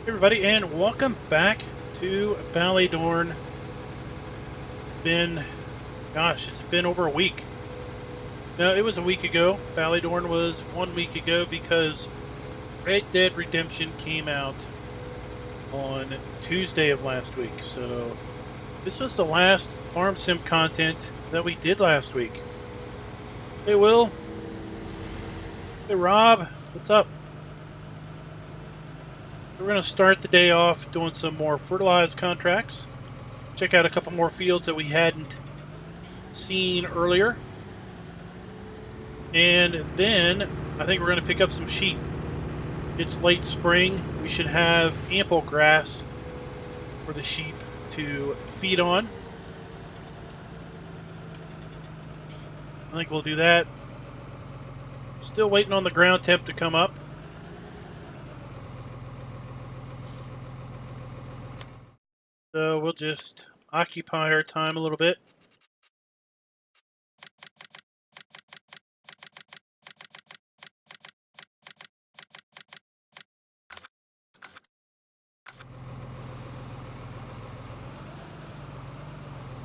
Hey everybody, and welcome back to Ballydorn. It's been over a week. No, it was a week ago. Ballydorn was 1 week ago because Red Dead Redemption came out on Tuesday of last week. So this was the last farm sim content that we did last week. Hey Will. Hey Rob. What's up? We're going to start the day off doing some more fertilized contracts. Check out a couple more fields that we hadn't seen earlier. And then I think we're going to pick up some sheep. It's late spring. We should have ample grass for the sheep to feed on. I think we'll do that. Still waiting on the ground temp to come up. So we'll just occupy our time a little bit.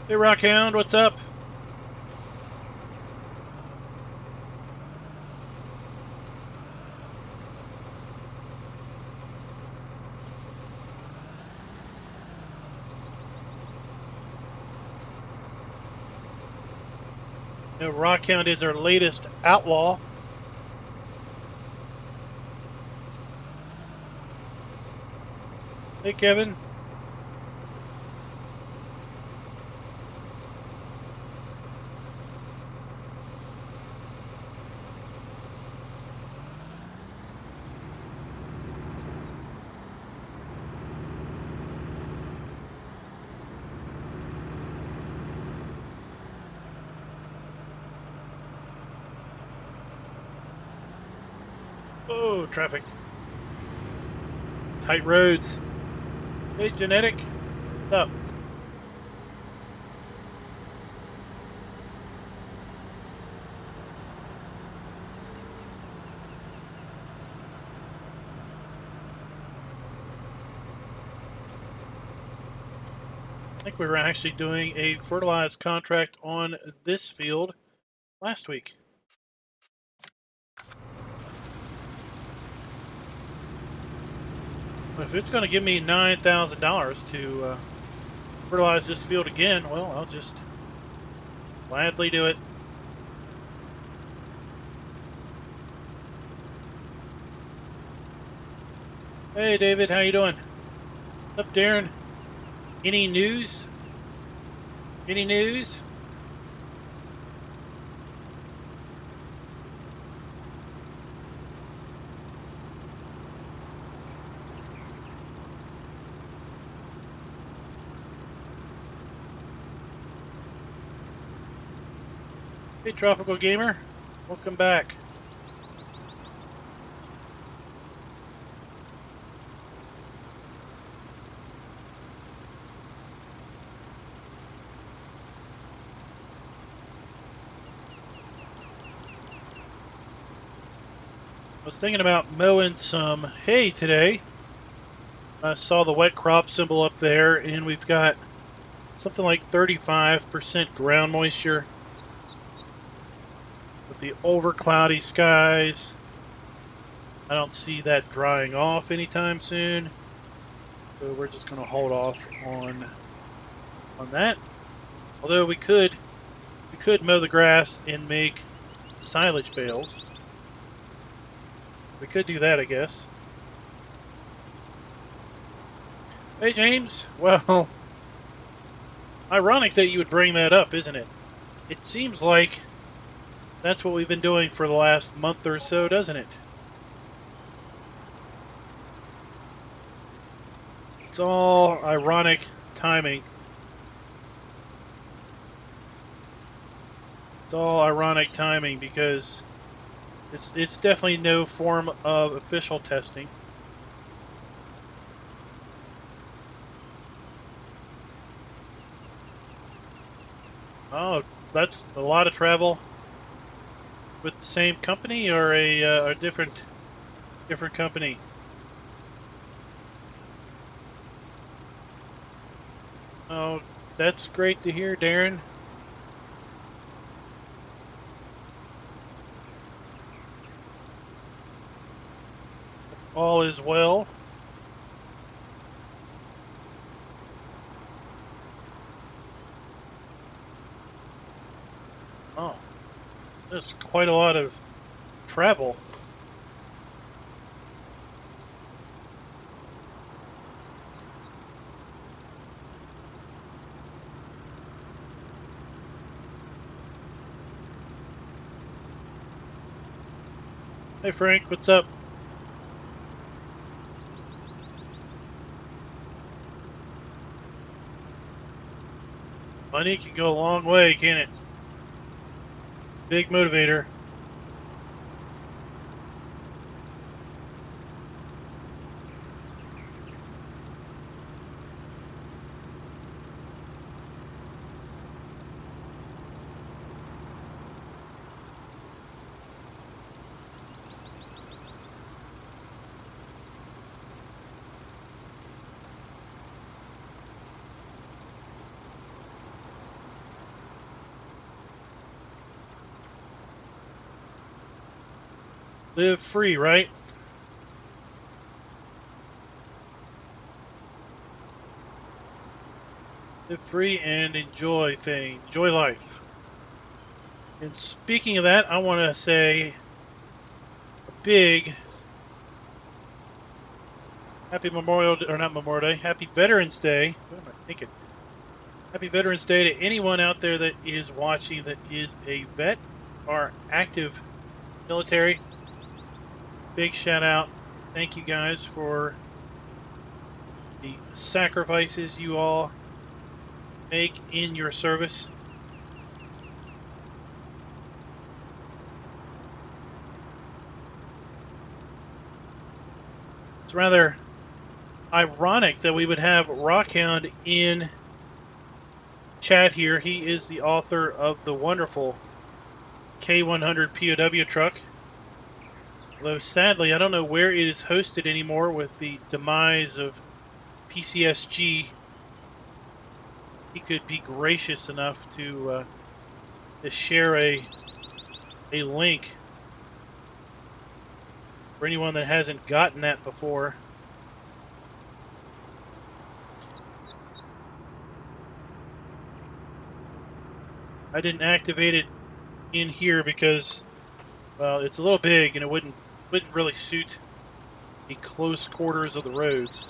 Hey Rockhound, what's up? You know, Rockhound is our latest outlaw. Hey Kevin. Oh, traffic. Tight roads. Hey Genetic. What's up? I think we were actually doing a fertilized contract on this field last week. If it's going to give me $9,000 to fertilize this field again, well, I'll just gladly do it. Hey, David, how you doing? What's up, Darren? Any news? Any news? Hey, Tropical Gamer. Welcome back. I was thinking about mowing some hay today. I saw the wet crop symbol up there, and we've got something like 35% ground moisture with the over cloudy skies. I don't see that drying off anytime soon, so we're just going to hold off on that. Although we could mow the grass and make silage bales. We could do that, I guess. Hey, James. Well, ironic that you would bring that up, isn't it? It seems like that's what we've been doing for the last month or so, doesn't it? It's all ironic timing. It's all ironic timing because it's definitely no form of official testing. Oh, that's a lot of travel with the same company or a different company. Oh, that's great to hear, Darren. All is well. Oh, there's quite a lot of travel. Hey, Frank, what's up? Money can go a long way, can't it? Big motivator. Live free, right? Live free and enjoy things. Enjoy life. And speaking of that, I want to say a big happy Memorial, or not Memorial Day, happy Veterans Day. What am I thinking? Happy Veterans Day to anyone out there that is watching that is a vet or active military. Big shout out. Thank you guys for the sacrifices you all make in your service. It's rather ironic that we would have Rockhound in chat here. He is the author of the wonderful K100 POW truck. Though sadly, I don't know where it is hosted anymore with the demise of PCSG. He could be gracious enough to share a link for anyone that hasn't gotten that before. I didn't activate it in here because, well, it's a little big and it wouldn't really suit the close quarters of the roads.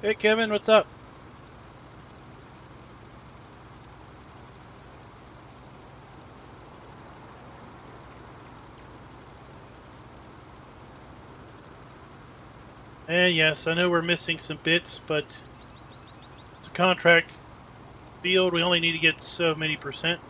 Hey, Kevin, what's up? And yes, I know we're missing some bits, but it's a contract field. We only need to get so many percent.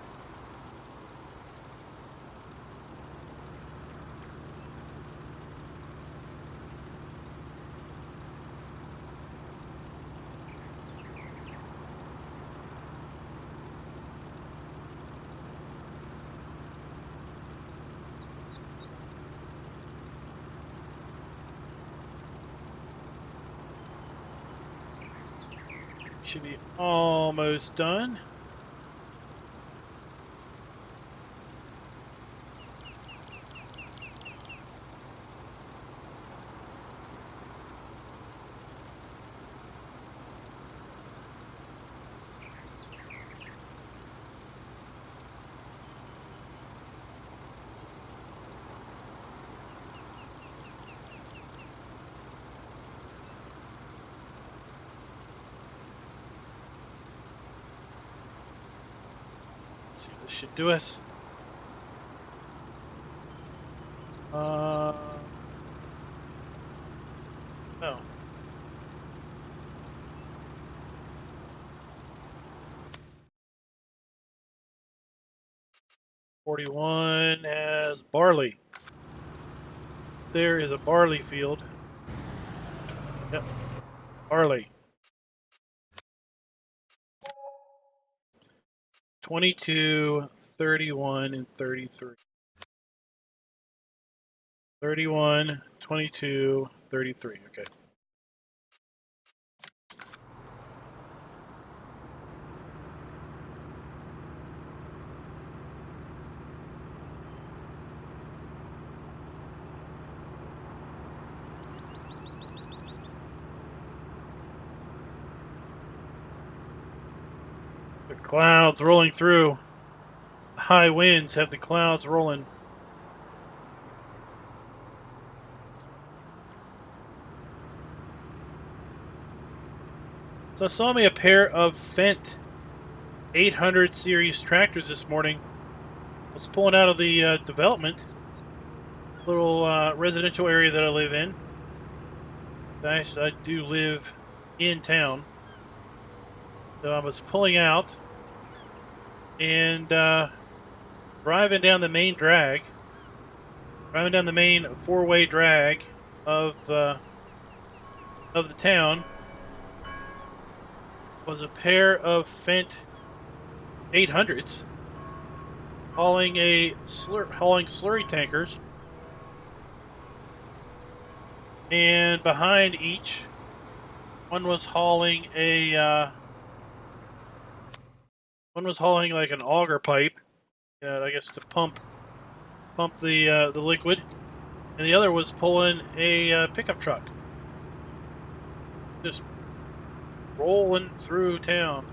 Should be almost done. Let's see, this should do us. Oh. 41 has barley. There is a barley field. Yep, barley. 22, 31, and 33. 31, 22, 33. Okay. The clouds rolling through. High winds have the clouds rolling. So I saw me a pair of Fendt 800 series tractors this morning. I was pulling out of the development, little residential area that I live in. Actually, I do live in town. So I was pulling out and driving down the main drag, driving down the main four-way drag of the town was a pair of Fendt 800s hauling slurry tankers, and behind each one was hauling like an auger pipe, I guess to pump the liquid, and the other was pulling a pickup truck, just rolling through town.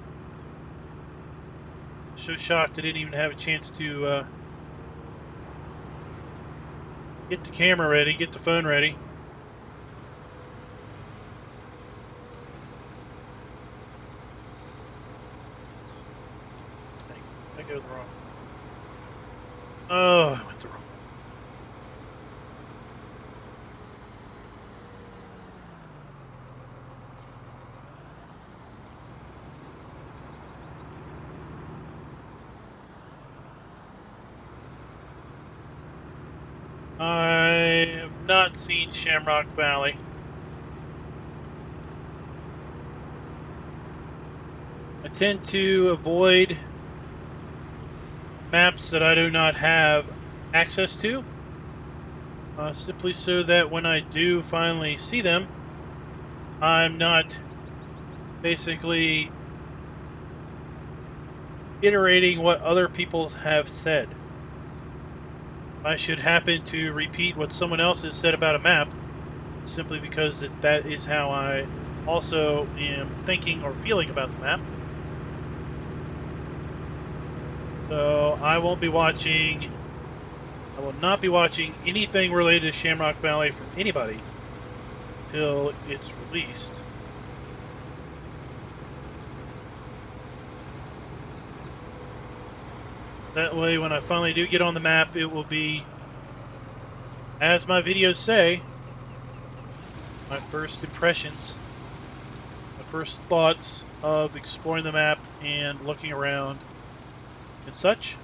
So shocked I didn't even have a chance to get the camera ready, get the phone ready. I go the wrong. Oh, I went the wrong. I have not seen Shamrock Valley. I tend to avoid maps that I do not have access to, simply so that when I do finally see them, I'm not basically iterating what other people have said. I should happen to repeat what someone else has said about a map, simply because that is how I also am thinking or feeling about the map. So I will not be watching anything related to Shamrock Valley from anybody until it's released. That way, when I finally do get on the map, it will be, as my videos say, my first impressions, my first thoughts of exploring the map and looking around and such.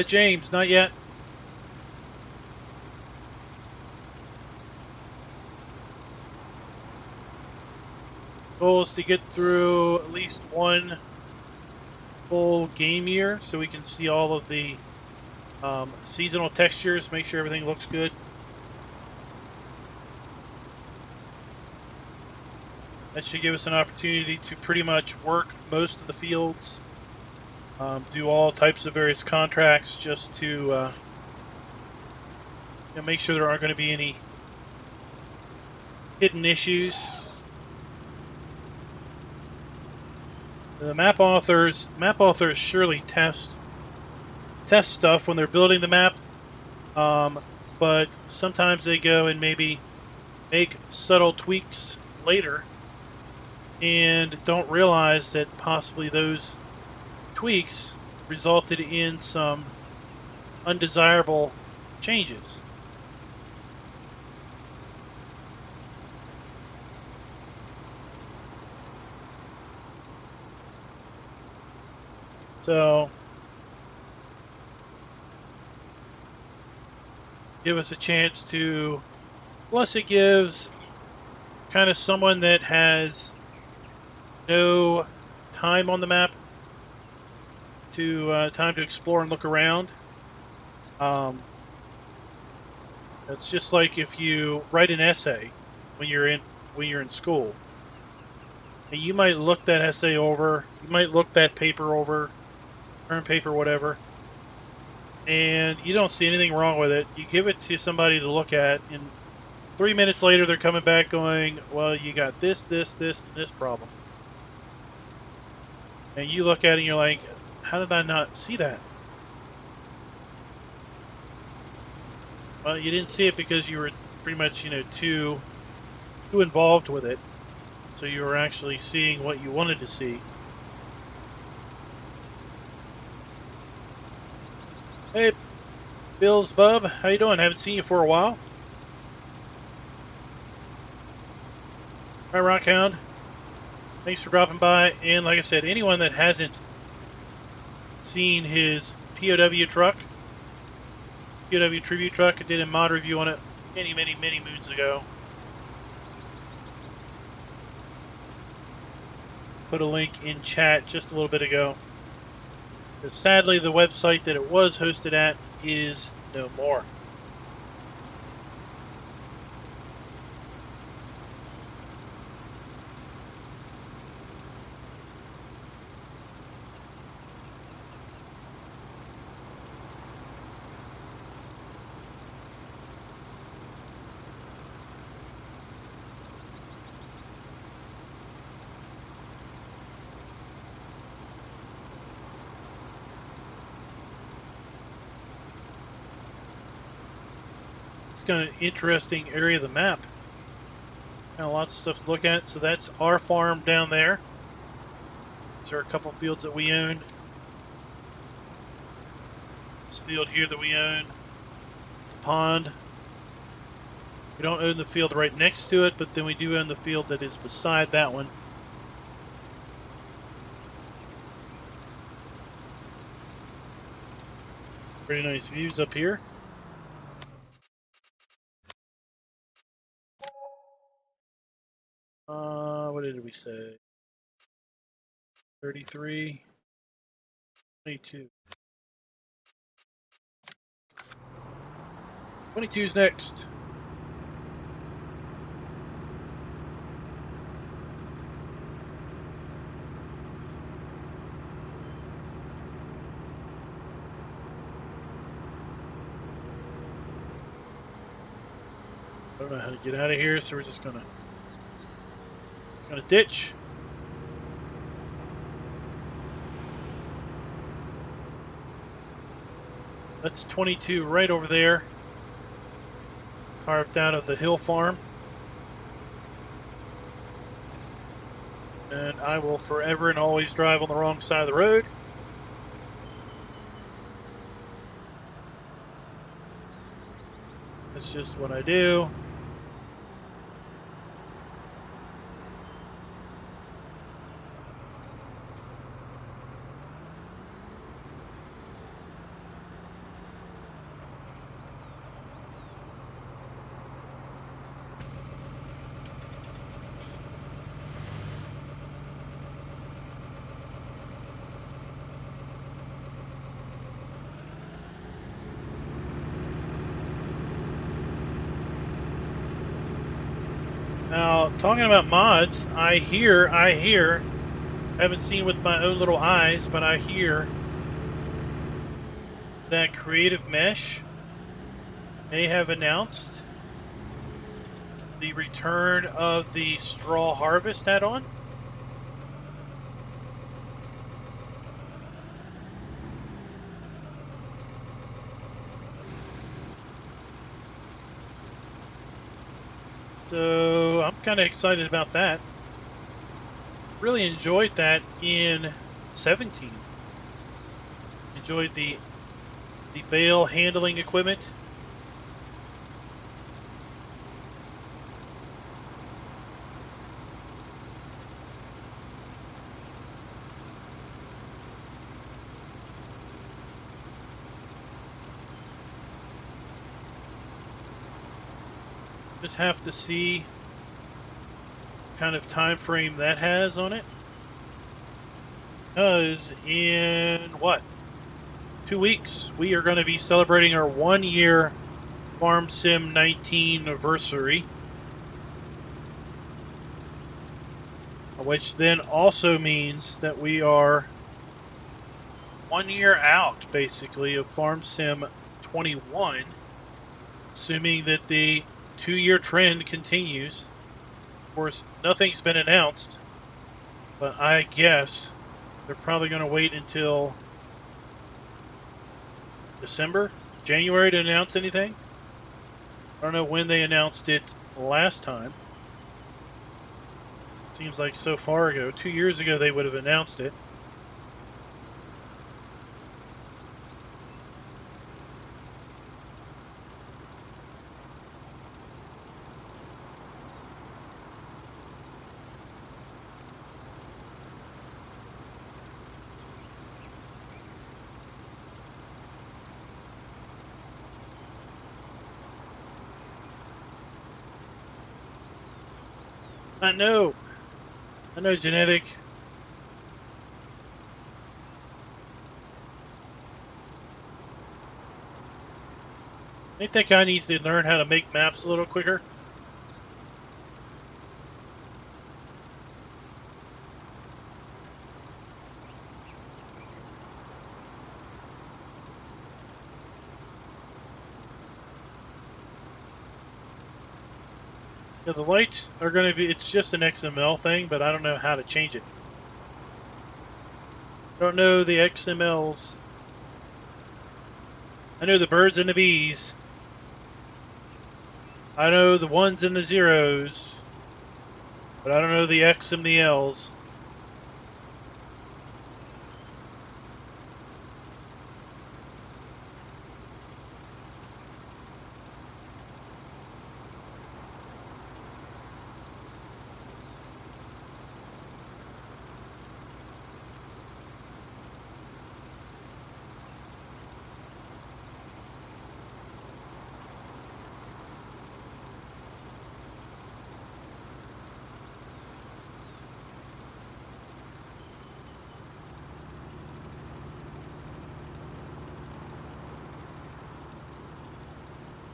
James, not yet. Goal is to get through at least one full game year so we can see all of the seasonal textures, make sure everything looks good. That should give us an opportunity to pretty much work most of the fields, do all types of various contracts, just to make sure there aren't going to be any hidden issues. The map authors surely test stuff when they're building the map, but sometimes they go and maybe make subtle tweaks later and don't realize that possibly those tweaks resulted in some undesirable changes. So, give us a chance to, plus it gives kind of someone that has no time on the map time to explore and look around. It's just like if you write an essay when you're in school. And you might look that essay over, you might look that paper over, term paper, whatever, and you don't see anything wrong with it. You give it to somebody to look at, and 3 minutes later they're coming back going, well, you got this, this, this, and this problem. And you look at it and you're like, how did I not see that? Well, you didn't see it because you were pretty much, too involved with it. So you were actually seeing what you wanted to see. Hey, Bill's Bub, how you doing? Haven't seen you for a while. Hi, Rockhound. Thanks for dropping by. And like I said, anyone that hasn't seen his POW truck, POW tribute truck, I did a mod review on it many, many, many moons ago. Put a link in chat just a little bit ago. Because sadly, the website that it was hosted at is no more. Kind of interesting area of the map. Got lots of stuff to look at. So that's our farm down there. These are a couple fields that we own. This field here that we own. It's a pond. We don't own the field right next to it, but then we do own the field that is beside that one. Pretty nice views up here. What did we say? 33, 22. 22's next. I don't know how to get out of here, so we're just gonna ditch. That's 22 right over there, carved out of the hill farm. And I will forever and always drive on the wrong side of the road. That's just what I do. Now, talking about mods, I hear, I haven't seen with my own little eyes, but I hear that Creative Mesh may have announced the return of the straw harvest add-on. So I'm kind of excited about that. Really enjoyed that in 17. Enjoyed the bale handling equipment. Just have to see what kind of time frame that has on it. because in what? 2 weeks, we are going to be celebrating our 1-year Farm Sim 19 anniversary, which then also means that we are 1 year out, basically, of Farm Sim 21, assuming that the 2-year trend continues. Of course, nothing's been announced, but I guess they're probably going to wait until December, January to announce anything. I don't know when they announced it last time. Seems like so far ago. 2 years ago they would have announced it. I know, genetic. I think that guy needs to learn how to make maps a little quicker. Yeah, the lights are going to be, it's just an XML thing, but I don't know how to change it. I don't know the XMLs. I know the birds and the bees. I know the ones and the zeros. But I don't know the X and the L's.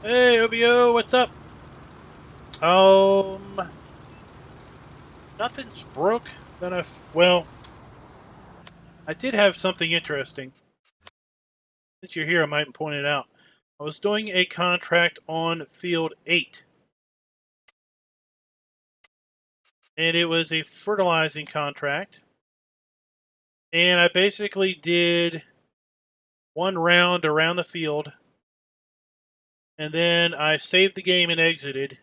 Hey, OBO, what's up? Nothing's broke that well, I did have something interesting. Since you're here, I might point it out. I was doing a contract on Field 8. And it was a fertilizing contract. And I basically did 1 round around the field. And then I saved the game and exited.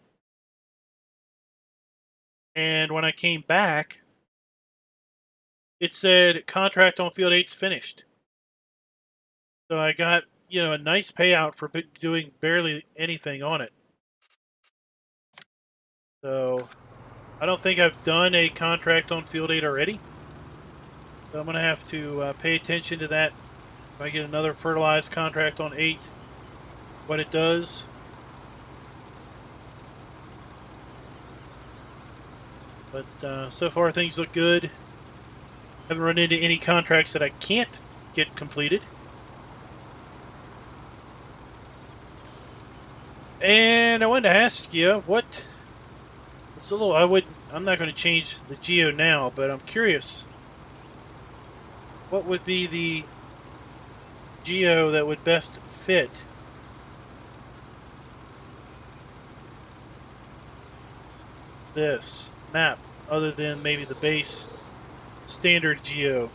And when I came back, it said contract on Field 8's finished. So I got, a nice payout for doing barely anything on it. So I don't think I've done a contract on Field 8 already. So I'm going to have to pay attention to that. If I get another fertilized contract on 8, what it does. But so far things look good. Haven't run into any contracts that I can't get completed. And I wanted to ask you, I'm not going to change the geo now, but I'm curious. What would be the geo that would best fit this map, other than maybe the base standard geo?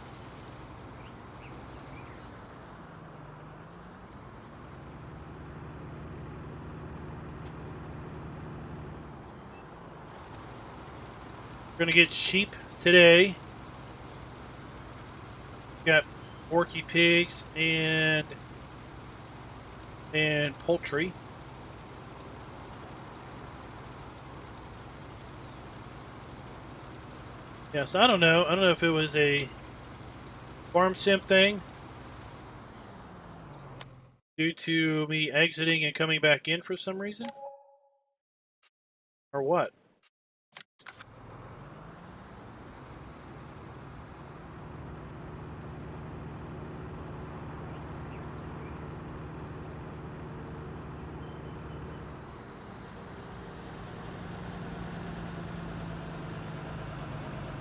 We're going to get sheep today. Got porky pigs and poultry. Yes, I don't know. I don't know if it was a farm sim thing due to me exiting and coming back in for some reason, or what.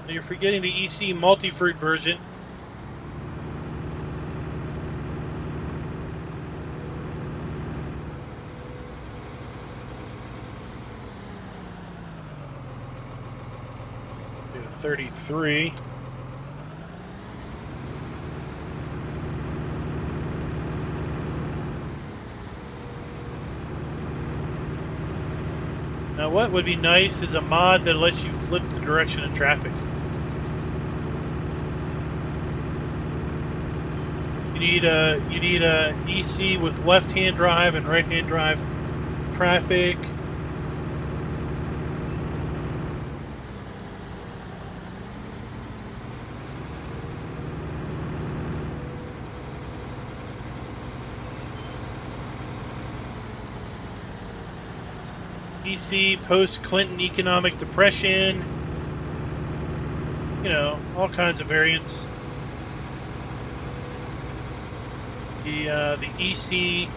You're forgetting the EC multi-fruit version. Do 33. Now what would be nice is a mod that lets you flip the direction of traffic. You need a EC with left-hand drive and right-hand drive traffic. EC post-Clinton economic depression. You know, all kinds of variants. The EC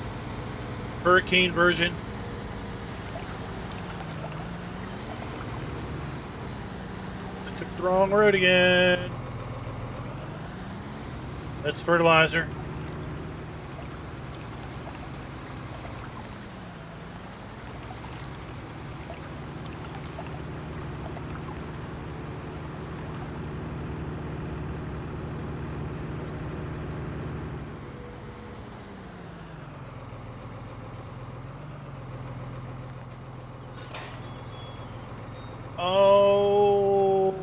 hurricane version. I took the wrong road again. That's Fertiliser. Oh,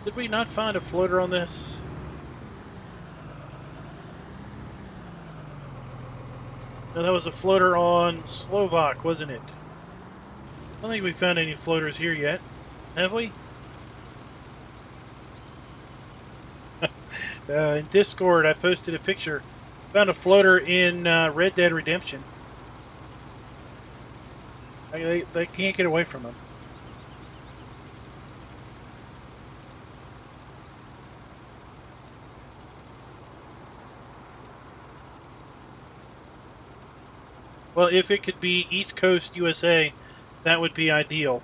did we not find a floater on this? No, that was a floater on Slovak, wasn't it? I don't think we found any floaters here yet. Have we? In Discord, I posted a picture. Found a floater in Red Dead Redemption. They can't get away from them. Well, if it could be East Coast USA, that would be ideal.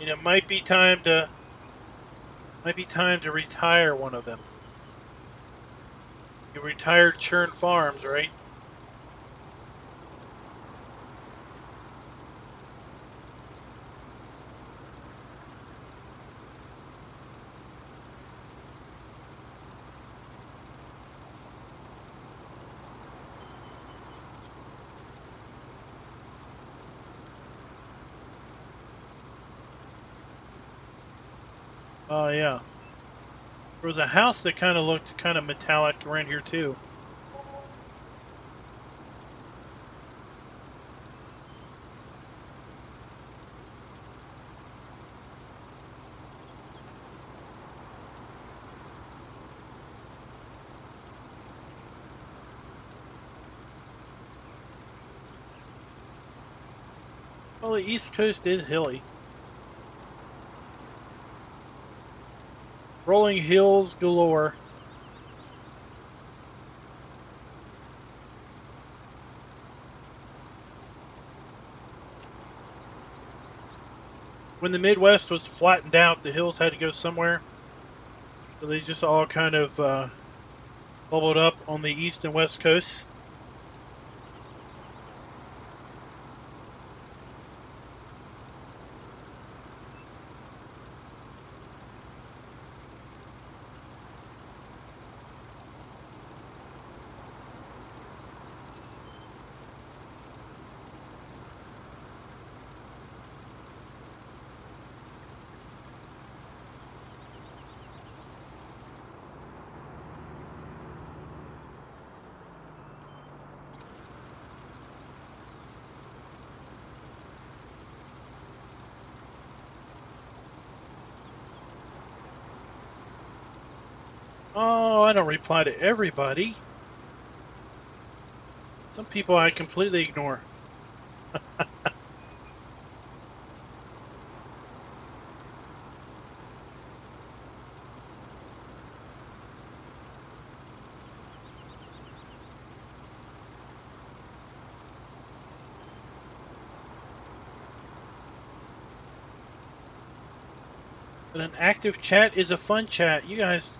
And it might be time to retire one of them. You retired Churn Farms, right? Oh, yeah. There was a house that kind of looked kind of metallic around here, too. Well, the East Coast is hilly. Rolling hills galore. When the Midwest was flattened out, the hills had to go somewhere. So they just all kind of bubbled up on the East and West coasts. Oh, I don't reply to everybody. Some people I completely ignore. But an active chat is a fun chat. You guys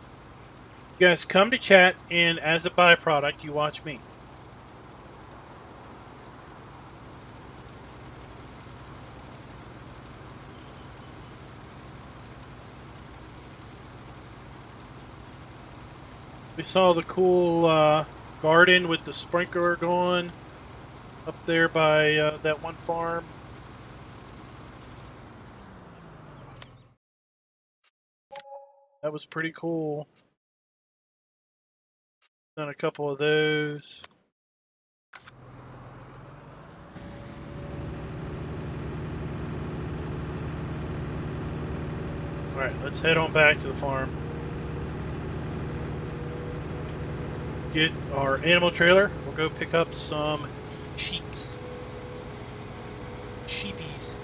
come to chat, and as a byproduct, you watch me. We saw the cool garden with the sprinkler going up there by that one farm. That was pretty cool. Done a couple of those. Alright, let's head on back to the farm. Get our animal trailer. We'll go pick up some sheeps. Sheepies.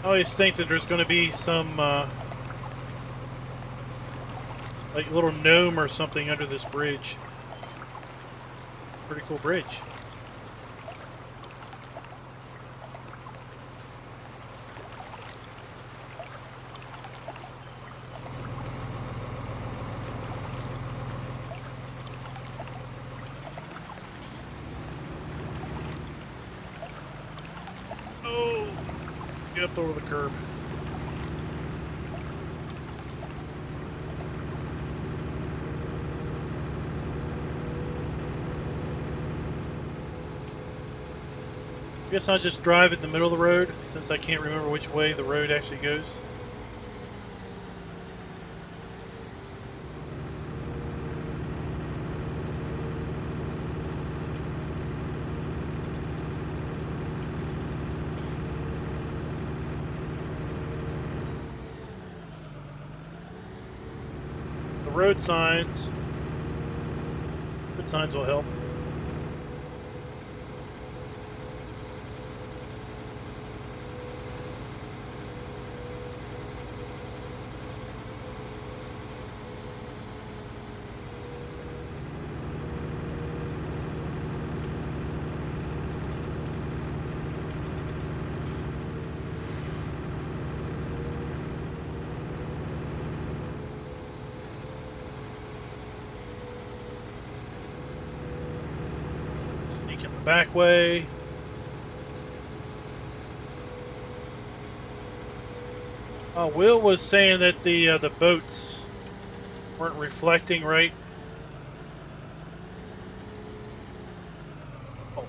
I always think that there's going to be some like little gnome or something under this bridge. Pretty cool bridge. Oh, get up over the curb. I guess I'll just drive in the middle of the road, since I can't remember which way the road actually goes. The road signs will help. Sneak in the back way. Will was saying that the boats weren't reflecting right. Oh.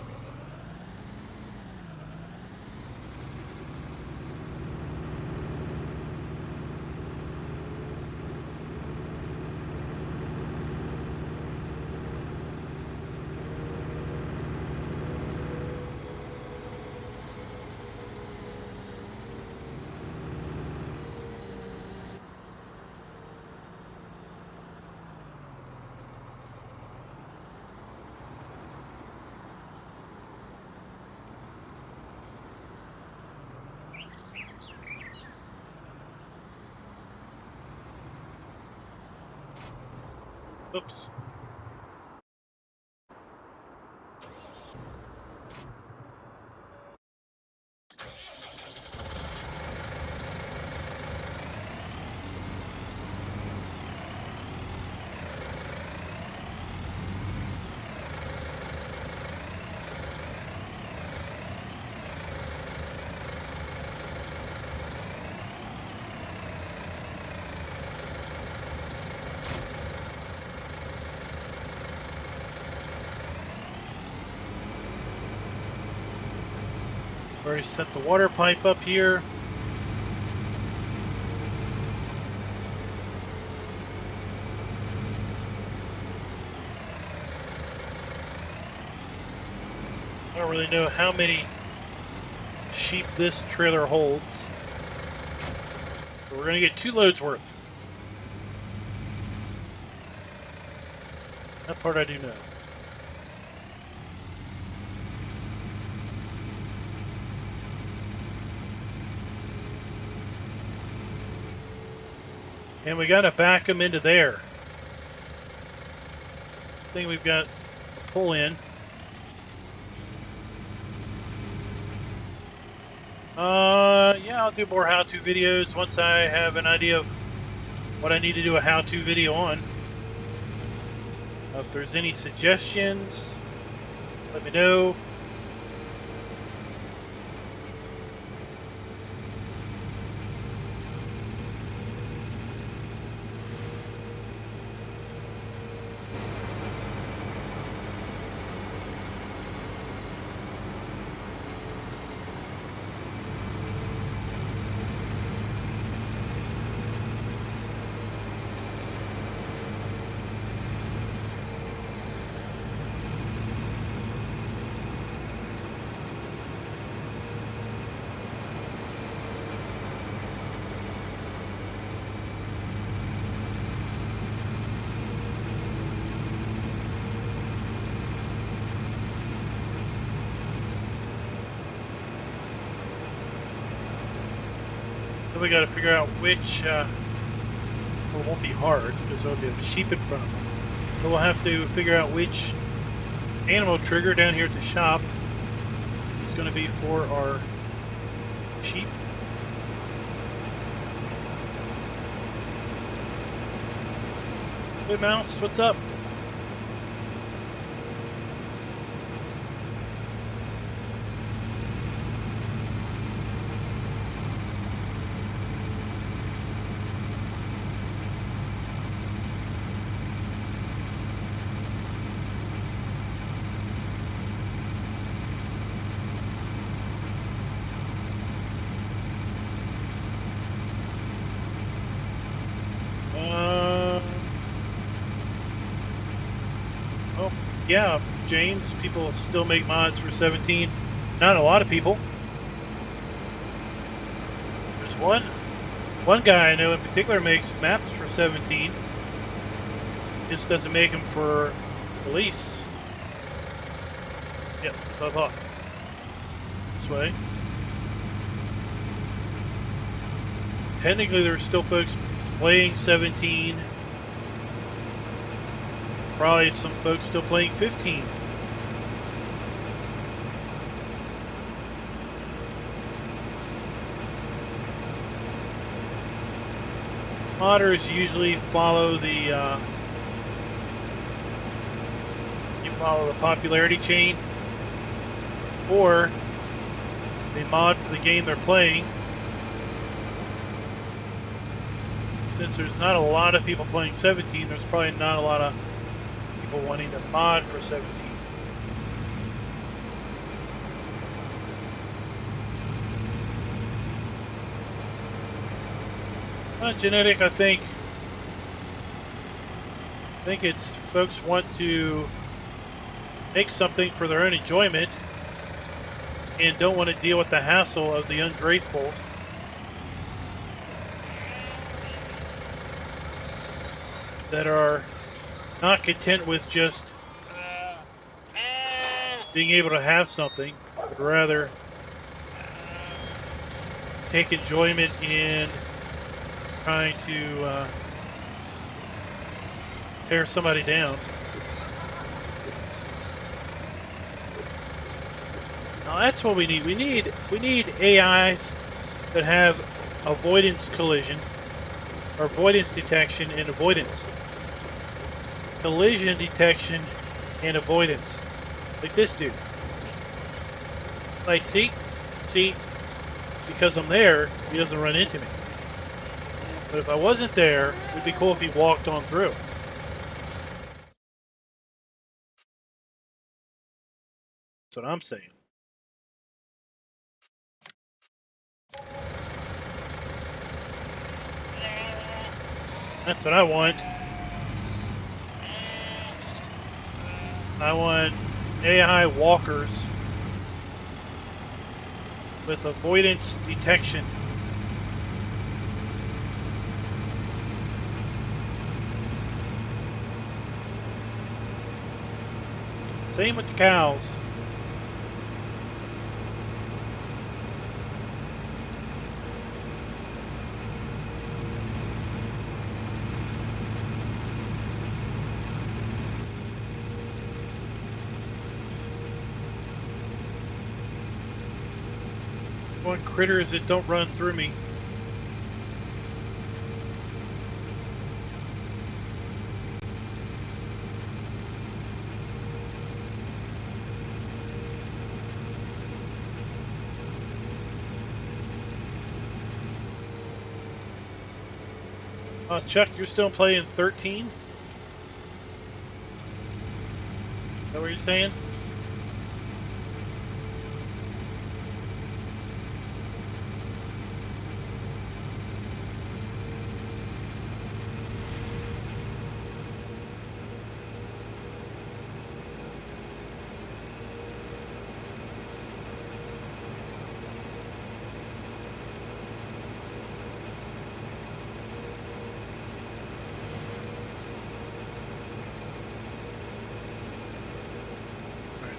Oops. Already set the water pipe up here. I don't really know how many sheep this trailer holds, but we're going to get 2 loads worth. That part I do know. And we got to back them into there. I think we've got a pull in. Yeah, I'll do more how-to videos once I have an idea of what I need to do a how-to video on. If there's any suggestions, let me know. So we got to figure out which, well, it won't be hard because there'll be a sheep in front of them. So we'll have to figure out which animal trigger down here at the shop is going to be for our sheep. Hey Mouse, what's up? Yeah, James, people still make mods for 17. Not a lot of people. There's one guy I know in particular makes maps for 17. Just doesn't make them for police. Yep, as I thought. This way. Technically, there's still folks playing 17. Probably some folks still playing 15. Modders usually follow the popularity chain, or they mod for the game they're playing. Since there's not a lot of people playing 17, there's probably not a lot of people wanting to mod for 17. Genetic, I think it's folks want to make something for their own enjoyment and don't want to deal with the hassle of the ungracefuls. That are not content with just being able to have something, but rather take enjoyment in trying to tear somebody down. Now that's what we need. We need AIs that have avoidance collision, or avoidance detection and avoidance. Collision detection and avoidance. Like this dude. Like, see, because I'm there, he doesn't run into me. But if I wasn't there, it'd be cool if he walked on through. That's what I'm saying. That's what I want. I want AI walkers with avoidance detection. Same with the cows. want critters that don't run through me. Chuck, you're still playing 13? Is that what you're saying?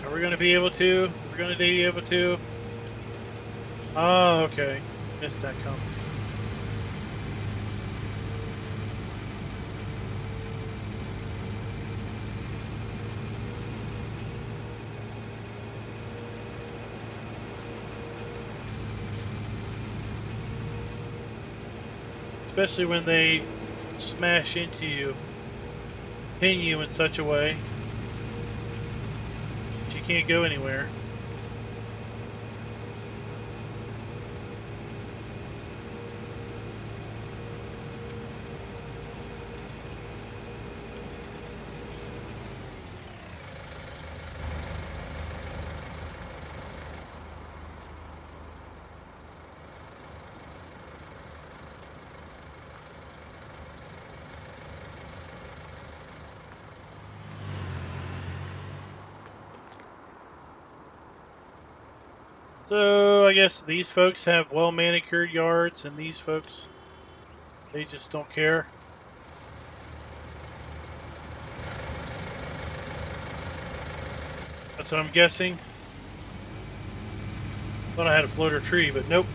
Are we going to be able to? We're going to be able to. Oh, okay. Missed that coming. Especially when they smash into you, pin you in such a way that you can't go anywhere. So I guess these folks have well manicured yards, and these folks, they just don't care. That's what I'm guessing. Thought I had a floater tree, but nope.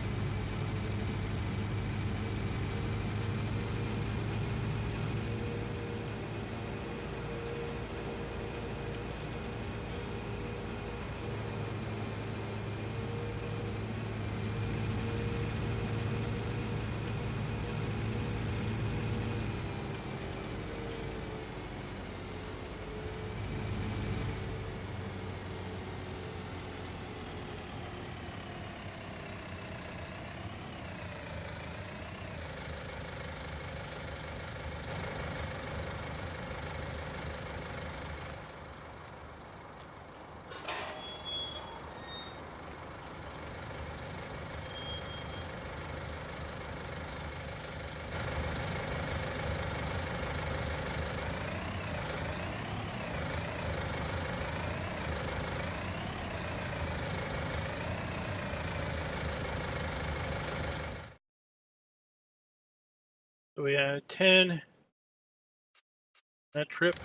So we had 10 that trip.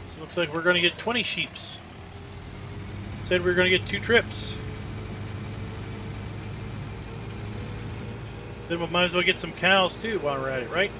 So it looks like we're going to get 20 sheeps. Said we were going to get 2 trips. Then we might as well get some cows too while we're at it, right?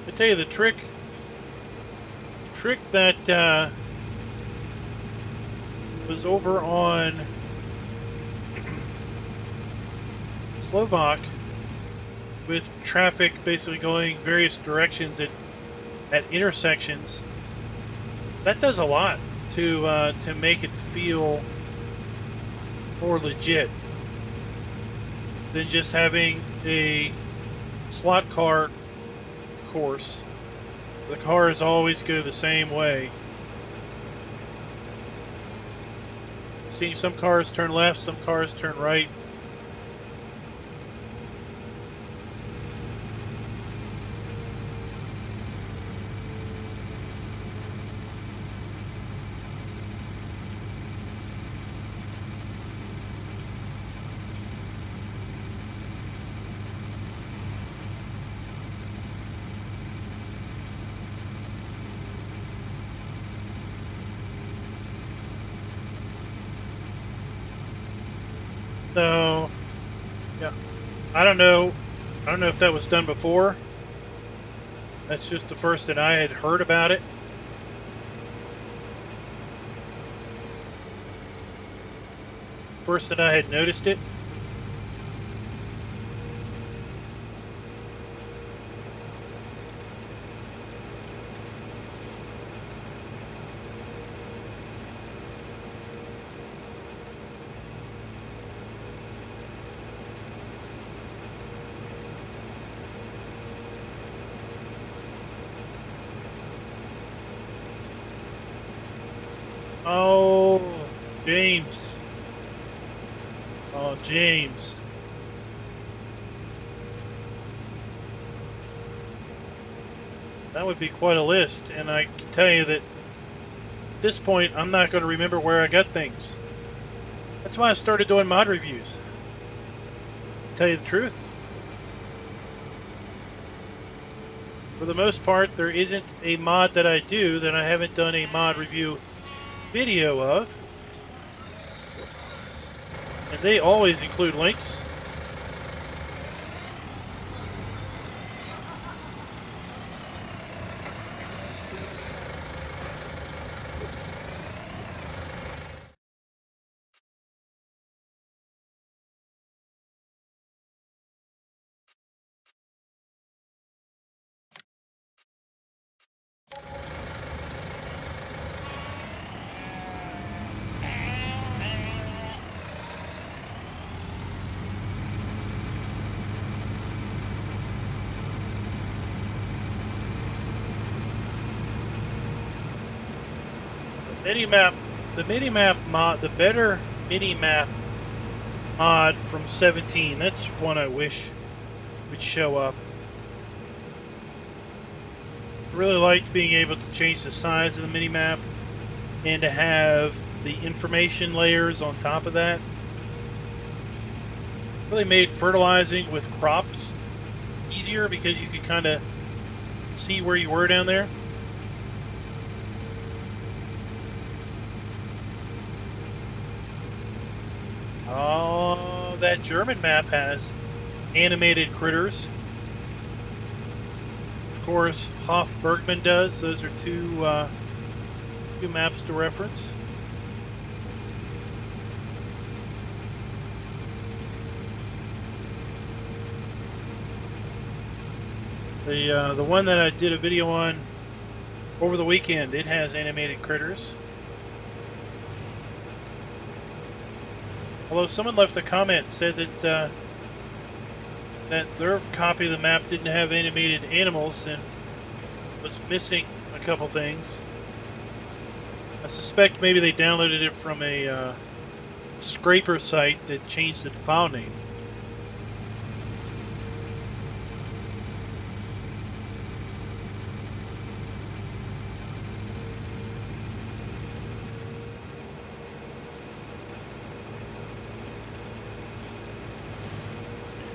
I tell you the trick that was over on Slovak with traffic basically going various directions at intersections. That does a lot to make it feel more legit than just having a slot car course. The cars always go the same way. Seeing some cars turn left, some cars turn right. So, yeah, I don't know. I don't know if that was done before. That's just the first that I had heard about it. First that I had noticed it. Oh, James. Oh, James. That would be quite a list, and I can tell you that at this point, I'm not going to remember where I got things. That's why I started doing mod reviews. To tell you the truth. For the most part, there isn't a mod that I do that I haven't done a mod review video of. And they always include links. The mini-map mod, the better mini-map mod from 17, that's one I wish would show up. I really liked being able to change the size of the mini-map and to have the information layers on top of that. Really made fertilizing with crops easier because you could kind of see where you were down there. Oh, that German map has animated critters. Of course, Hoff Bergman does. Those are two maps to reference. The one that I did a video on over the weekend, it has animated critters. Although someone left a comment said that that their copy of the map didn't have animated animals and was missing a couple things. I suspect maybe they downloaded it from a scraper site that changed the file name.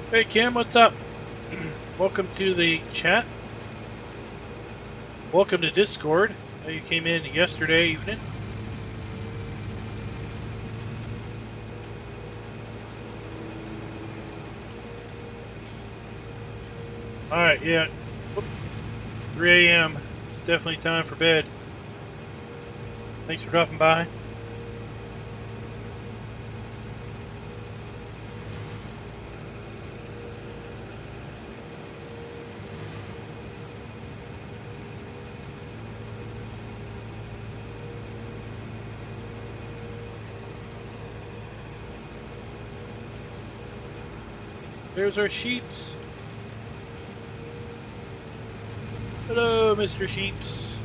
Hey Kim, what's up? Welcome to the chat. Welcome to Discord. You came in yesterday evening. Alright, yeah. 3 a.m. It's definitely time for bed. Thanks for dropping by. There's our sheeps. Hello, Mr. Sheeps.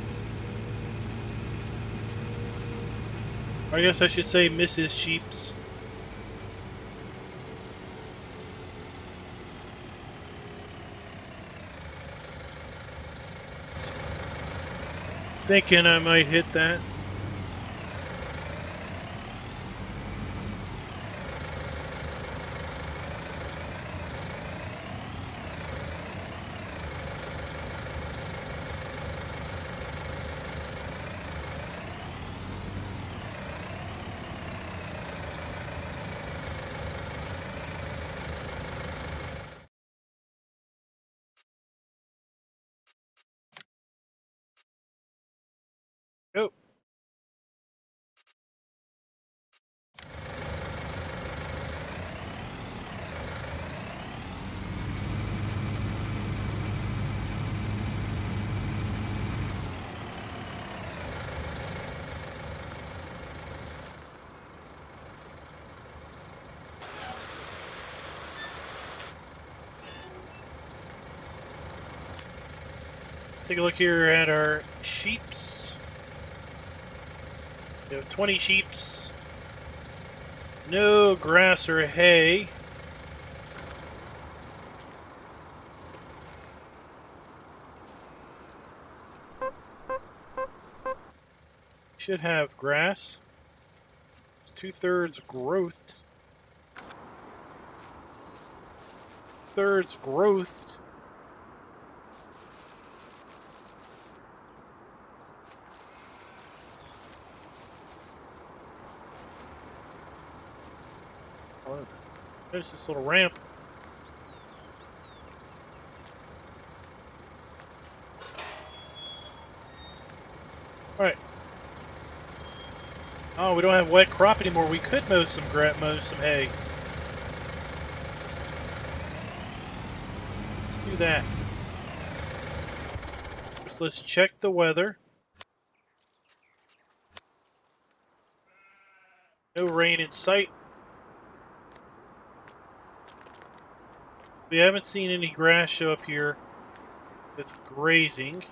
I guess I should say Mrs. Sheeps. Thinking I might hit that. Go. Let's take a look here at our sheeps. We have 20 sheeps. No grass or hay. Should have grass. It's 2/3 growth. 2/3 growth. There's this little ramp. All right. Oh, we don't have wet crop anymore. We could mow some hay. Let's do that. First, let's check the weather. No rain in sight. We haven't seen any grass show up here with grazing.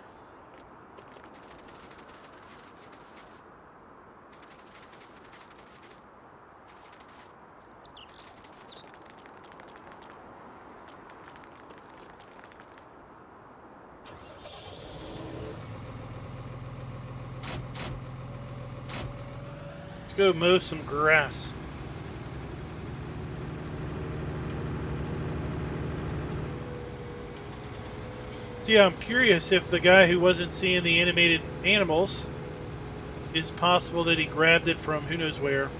Let's go mow some grass. So yeah, I'm curious if the guy who wasn't seeing the animated animals, is possible that he grabbed it from who knows where.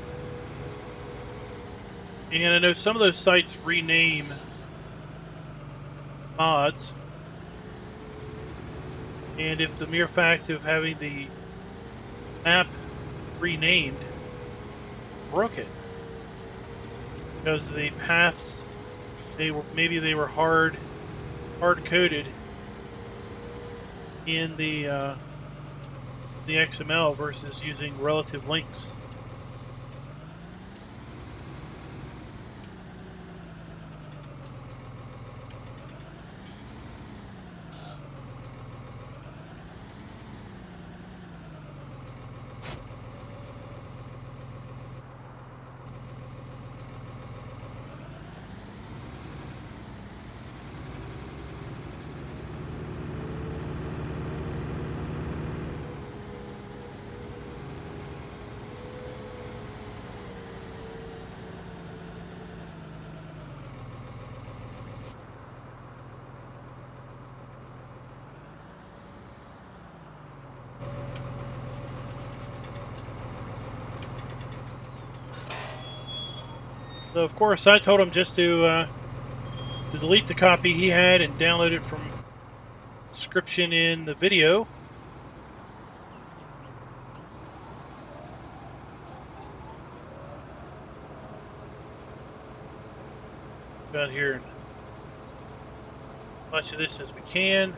And I know some of those sites rename mods. And if the mere fact of having the map renamed broke it, because the paths, maybe they were hard coded in the XML versus using relative links. So of course I told him just to delete the copy he had and download it from description in the video. Out here and much of this as we can.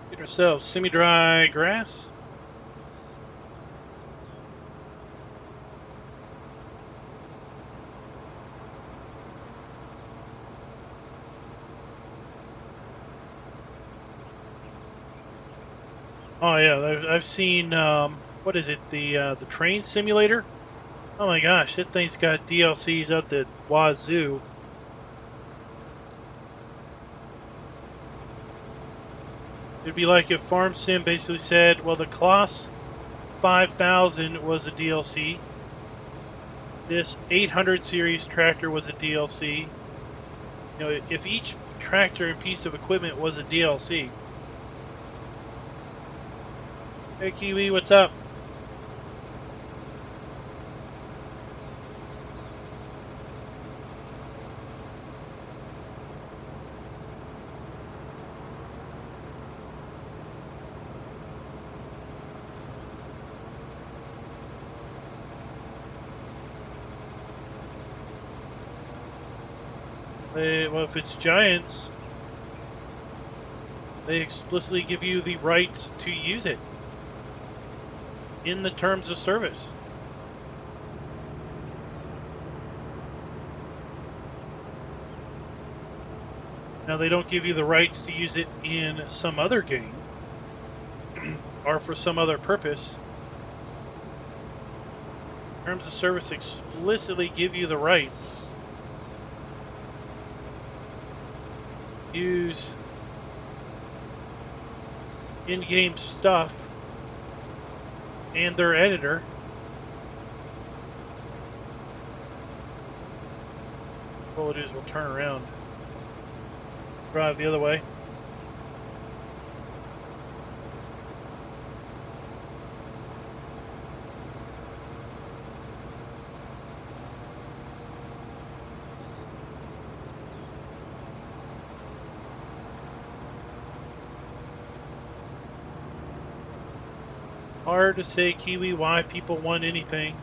Get ourselves semi-dry grass. Oh yeah, I've seen what is it? The train simulator. Oh my gosh, this thing's got DLCs out the wazoo. It'd be like if Farm Sim basically said, well, the Kloss 5000 was a DLC. This 800 series tractor was a DLC. You know, if each tractor and piece of equipment was a DLC, Hey, Kiwi, what's up? Well, if it's giants, they explicitly give you the rights to use it in the terms of service. Now, they don't give you the rights to use it in some other game or for some other purpose. Terms of service explicitly give you the right to use in-game stuff and their editor all it is will turn around, drive the other way. Hard to say, Kiwi, why people want anything.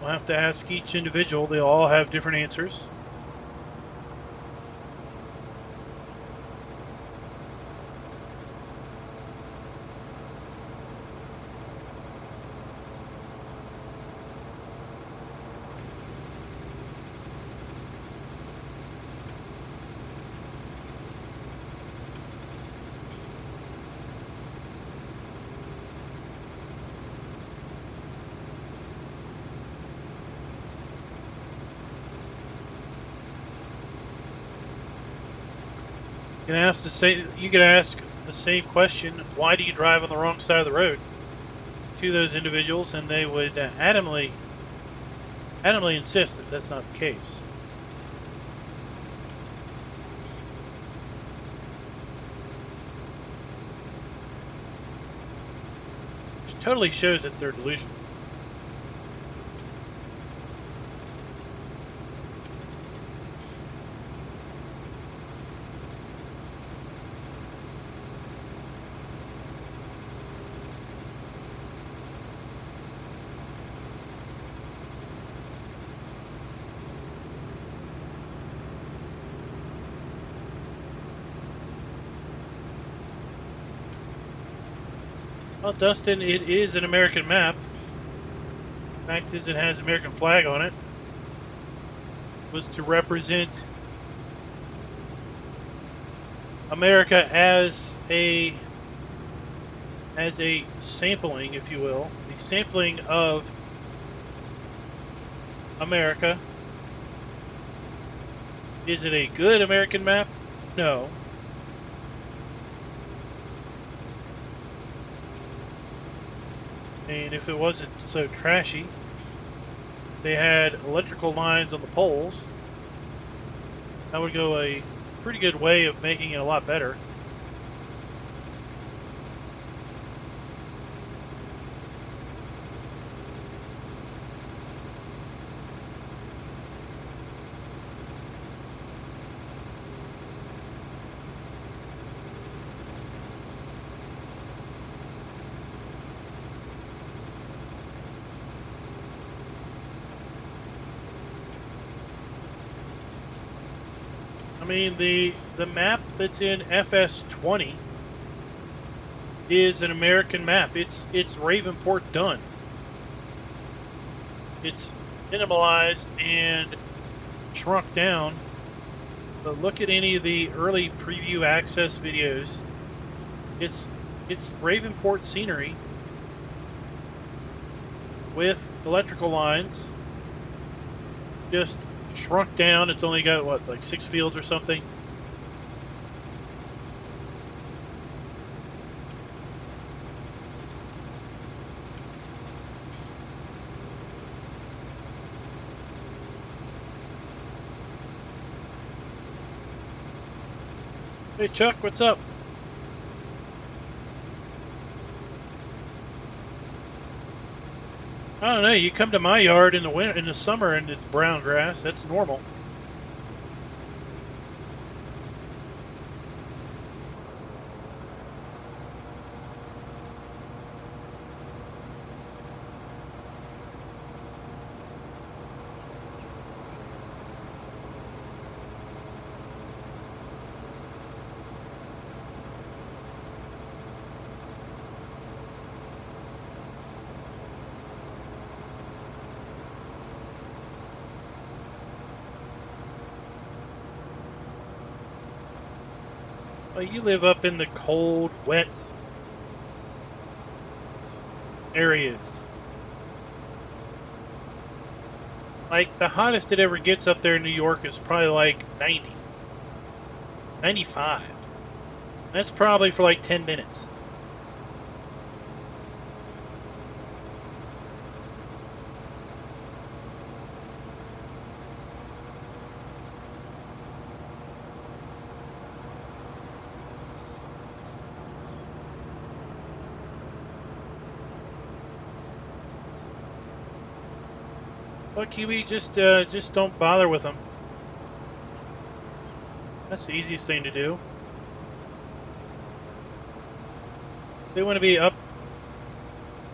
We'll have to ask each individual. They all have different answers. You can ask the same question, why do you drive on the wrong side of the road, to those individuals, and they would adamantly insist that that's not the case. Which totally shows that they're delusional. Well, Dustin, it is an American map. Fact is, it has an American flag on it. It was to represent America as a sampling, if you will, a sampling of America. Is it a good American map? No. And if it wasn't so trashy, if they had electrical lines on the poles, that would go a pretty good way of making it a lot better. I mean, the map that's in FS20 is an American map. It's Ravenport done. It's minimalized and shrunk down. But look at any of the early preview access videos. It's Ravenport scenery with electrical lines, just shrunk down. It's only got, what, like 6 fields or something? Hey Chuck, what's up? I don't know. You come to my yard in the winter, in the summer, and it's brown grass. That's normal. Well, you live up in the cold, wet areas. Like, the hottest it ever gets up there in New York is probably like 90, 95. That's probably for like 10 minutes. Well, Kiwi, just don't bother with them. That's the easiest thing to do. They want to be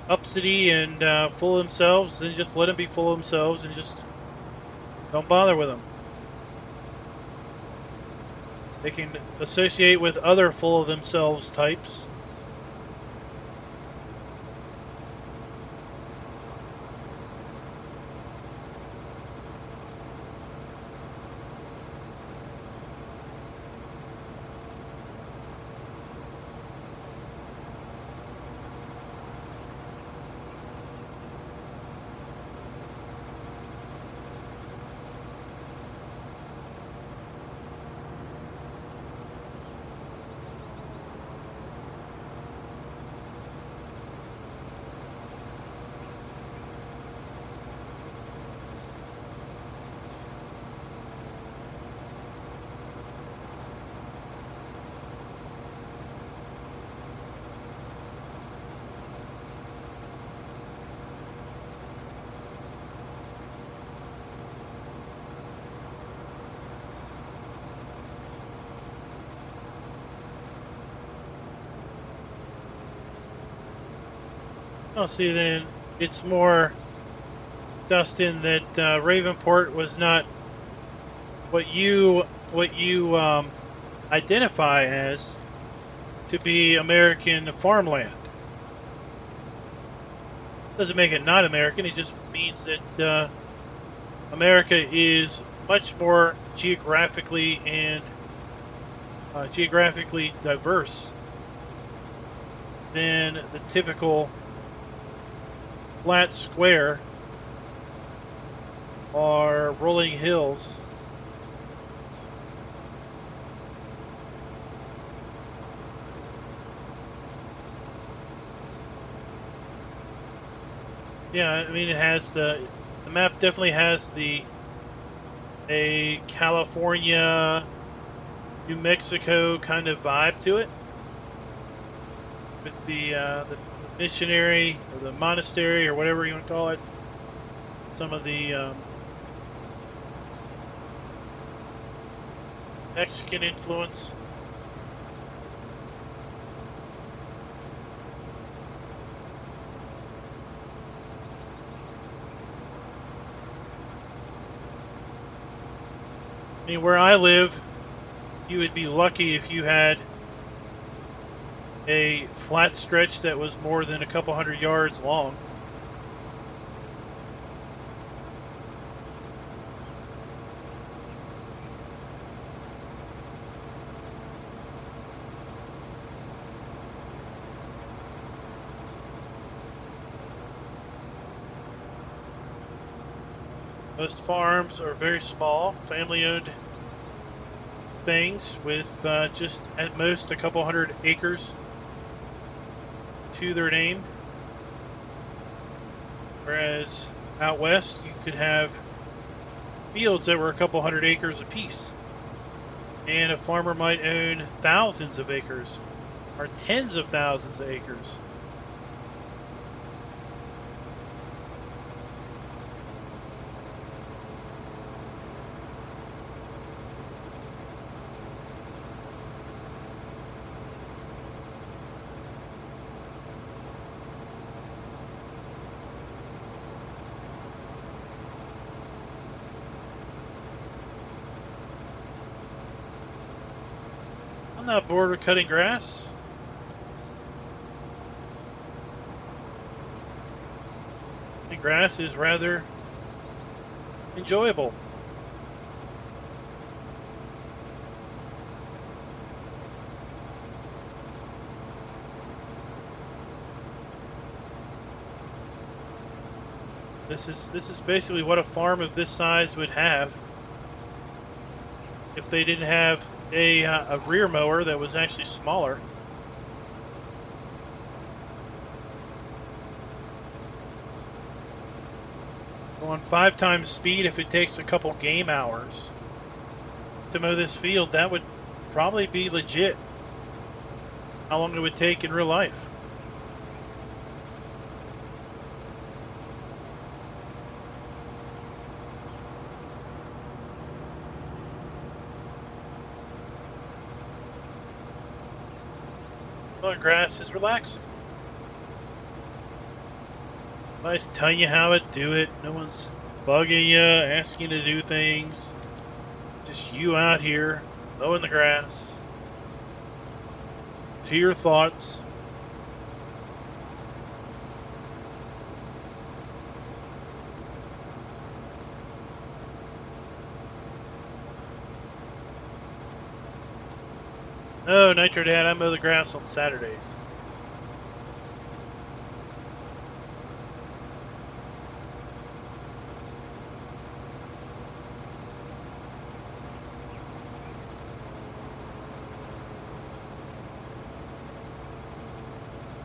uppity and full of themselves, then just let them be full of themselves and just don't bother with them. They can associate with other full of themselves types. Oh, see, then it's more, Dustin, that Ravenport was not what you identify as to be American farmland. Doesn't make it not American. It just means that America is much more geographically and geographically diverse than the typical flat square or rolling hills. Yeah, I mean, it has the map definitely has a California, New Mexico kind of vibe to it, with the missionary or the monastery or whatever you want to call it. Some of the Mexican influence. I mean, where I live, you would be lucky if you had a flat stretch that was more than a couple hundred yards long. Most farms are very small, family-owned things with just at most a couple hundred acres to their name. Whereas out west, you could have fields that were a couple hundred acres apiece. And a farmer might own thousands of acres or tens of thousands of acres. not bored with cutting grass. Cutting grass is rather enjoyable. This is basically what a farm of this size would have if they didn't have a rear mower that was actually smaller. On 5 times speed, if it takes a couple game hours to mow this field, that would probably be legit. How long it would take in real life. Mowing grass is relaxing. Nobody's telling you how to do it. No one's bugging you, asking you to do things. Just you out here mowing the grass to your thoughts. No, Nitro Dad, I mow the grass on Saturdays.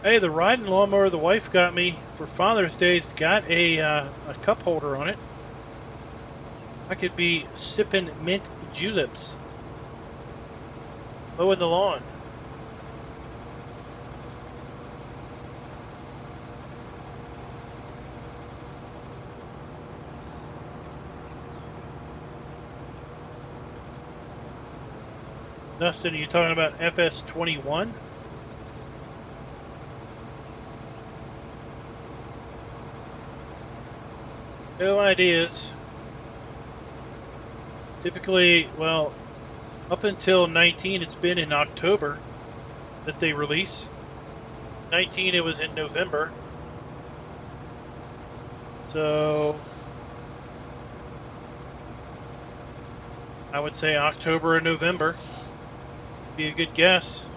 Hey, the riding lawnmower the wife got me for Father's Day's got a cup holder on it. I could be sipping mint juleps, mowing the lawn. Dustin, are you talking about FS21? No ideas. Typically, well, up until 19, it's been in October that they release. 19, it was in November. So I would say October or November. Be a good guess.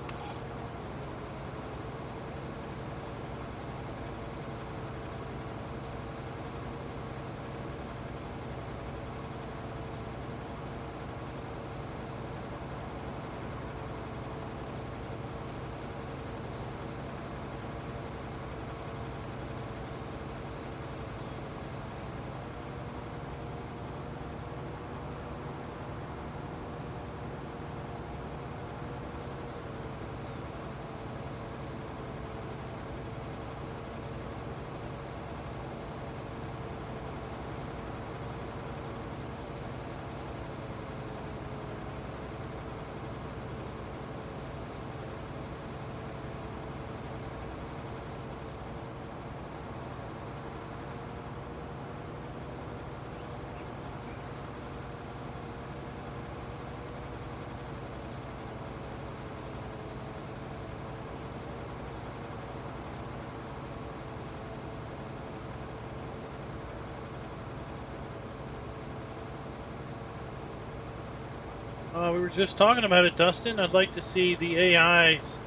We were just talking about it, Dustin. I'd like to see the AIs,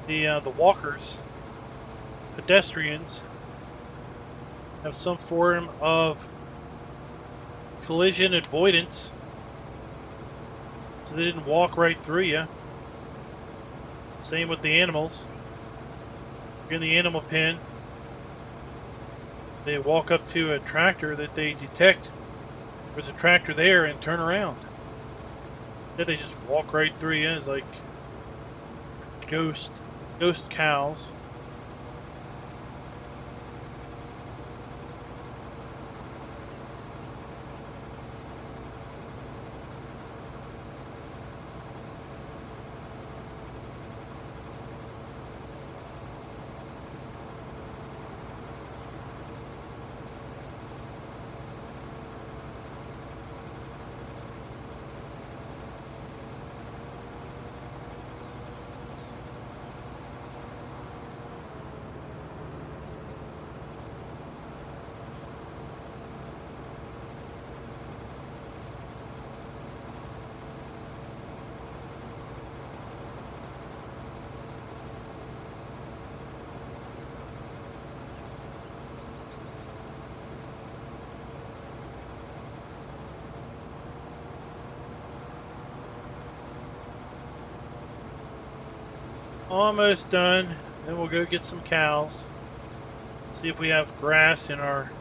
the walkers, pedestrians, have some form of collision avoidance, so they didn't walk right through you. Same with the animals. You're in the animal pen. They walk up to a tractor that they detect there's a tractor there and turn around. Then they just walk right through you. It's like ghost cows. almost done. Then we'll go get some cows. See if we have grass in our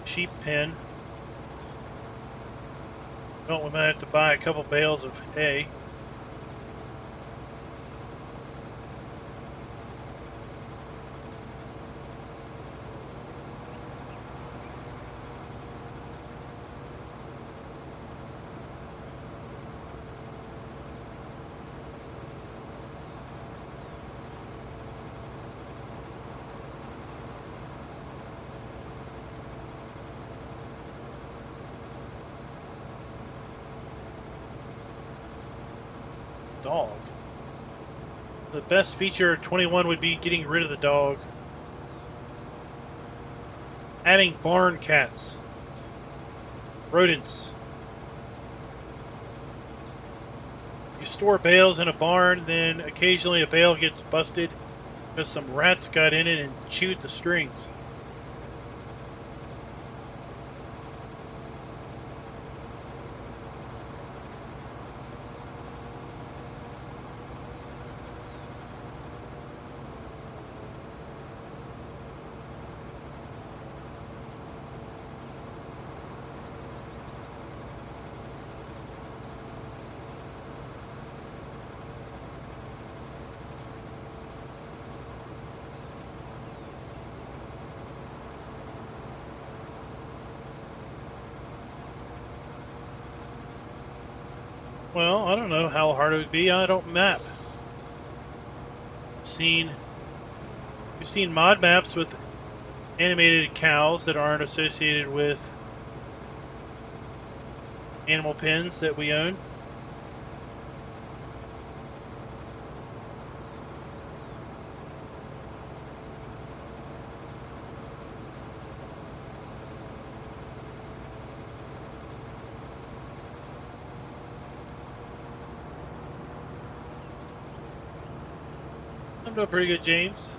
sheep pen. Don't, we might have to buy a couple bales of hay. Dog. The best feature of 21 would be getting rid of the dog. Adding barn cats. Rodents. If you store bales in a barn, then occasionally a bale gets busted because some rats got in it and chewed the strings. Well, I don't know how hard it would be. I don't map. We've seen mod maps with animated cows that aren't associated with animal pens that we own. I'm doing pretty good, James.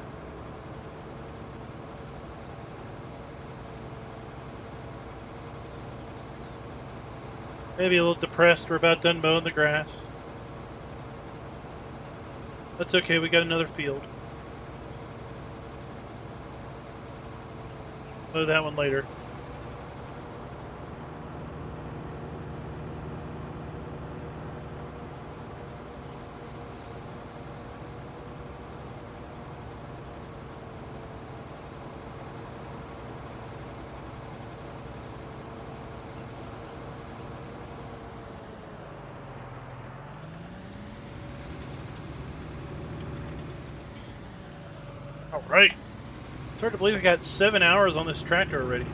Maybe a little depressed. We're about done mowing the grass. That's okay, we got another field. Mow that one later. All right. It's hard to believe I got 7 hours on this tractor already.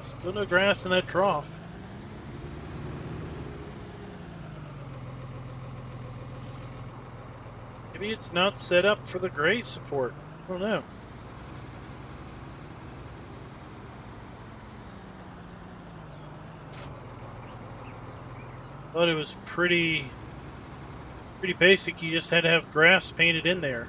Still no grass in that trough. Maybe it's not set up for the graze support. I don't know. Thought it was pretty basic. You just had to have grass painted in there.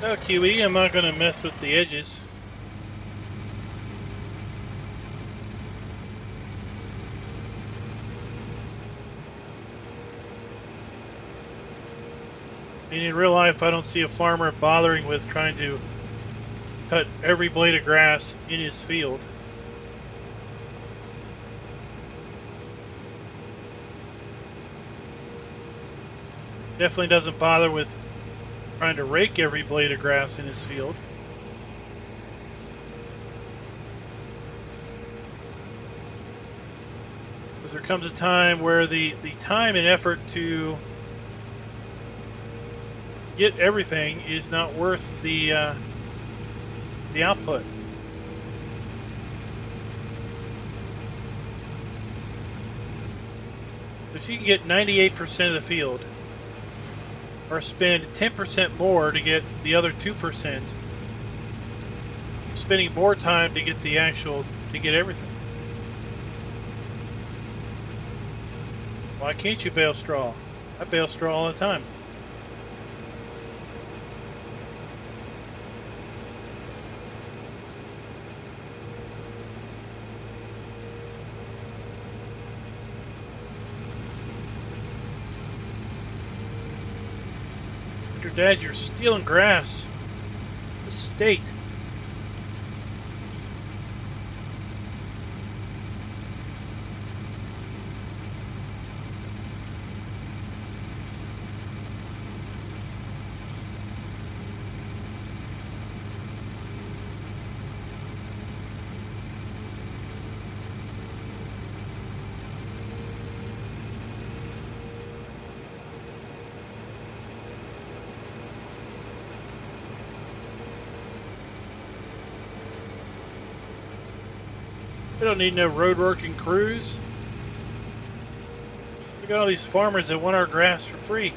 No, Kiwi, I'm not going to mess with the edges. I mean, in real life, I don't see a farmer bothering with trying to cut every blade of grass in his field. Definitely doesn't bother with trying to rake every blade of grass in his field. Because there comes a time where the time and effort to get everything is not worth the output. If you can get 98% of the field, or spend 10% more to get the other 2%, you're spending more time to get the actual, to get everything. Why can't you bale straw? I bale straw all the time. Dad, you're stealing grass. The state. We don't need no road working crews. We got all these farmers that want our grass for free.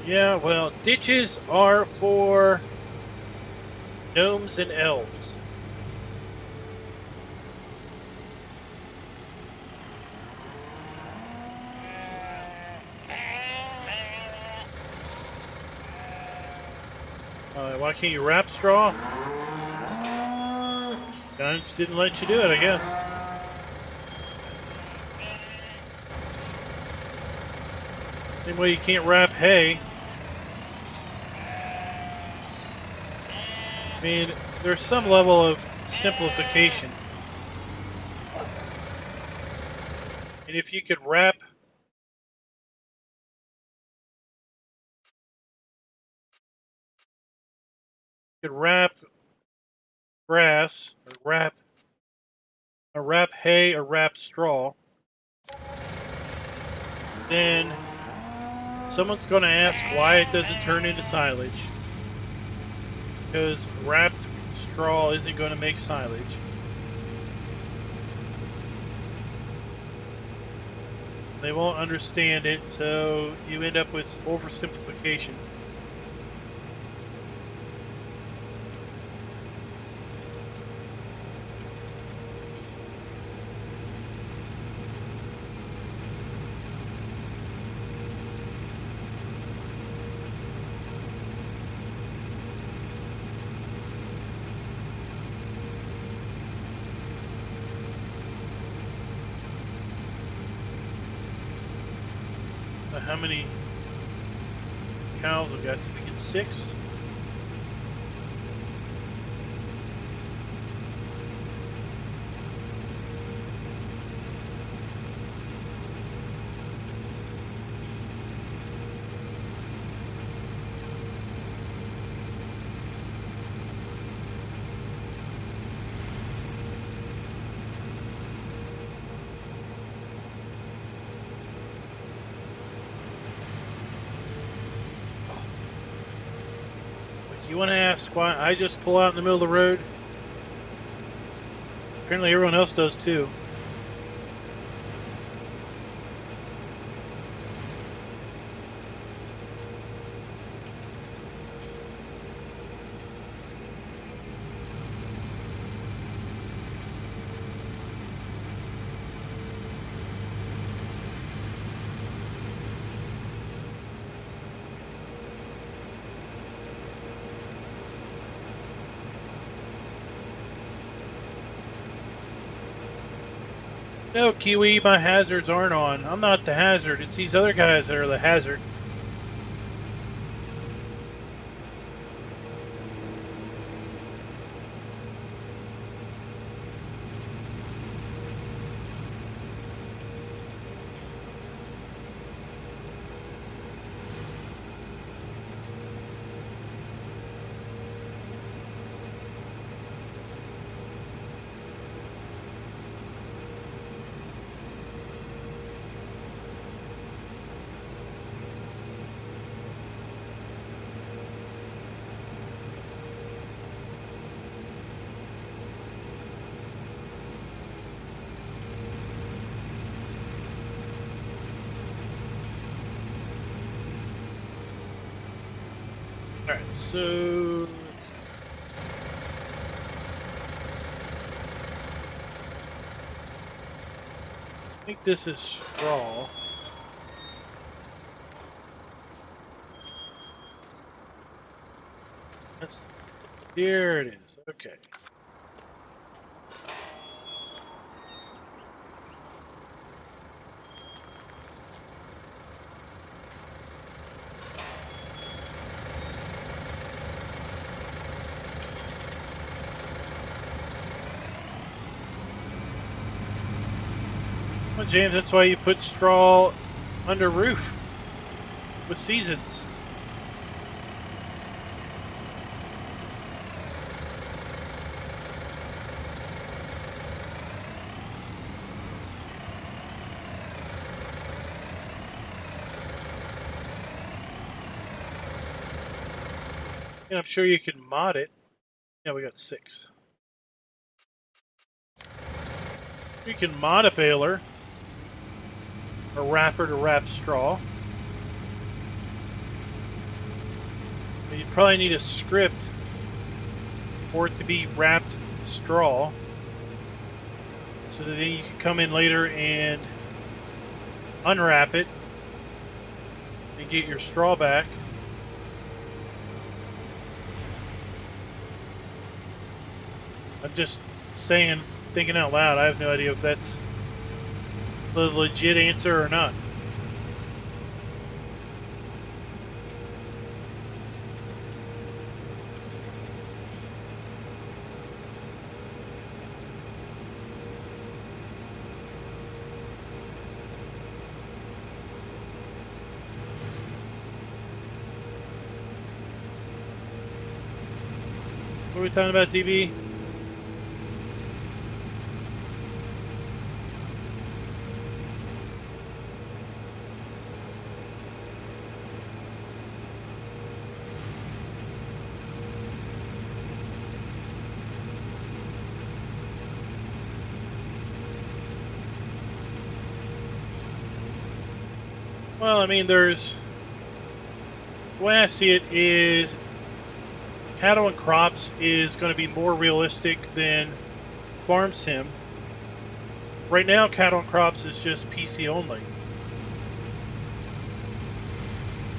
Yeah, well, ditches are for gnomes and elves. Why can't you wrap straw? Giants didn't let you do it, I guess. Same way you can't wrap hay. I mean, there's some level of simplification. And if you could wrap grass, or wrap hay, or wrap straw, then someone's going to ask why it doesn't turn into silage. Because wrapped straw isn't going to make silage. They won't understand it, so you end up with oversimplification. How many cows we got? Did we get 6? You want to ask why I just pull out in the middle of the road? Apparently everyone else does too. No, Kiwi, my hazards aren't on. I'm not the hazard. It's these other guys that are the hazard. Alright, so let's see. I think this is straw. Here it is. Okay. Well, James, that's why you put straw under roof with seasons. And I'm sure you can mod it. Yeah, we got 6. You can mod a baler. A wrapper to wrap straw. But you'd probably need a script for it to be wrapped straw. So that then you can come in later and unwrap it and get your straw back. I'm just saying, thinking out loud. I have no idea if that's the legit answer or not. What are we talking about, DB? Well, I mean, there's... The way I see it is cattle and crops is going to be more realistic than farm sim. Right now, cattle and crops is just PC only.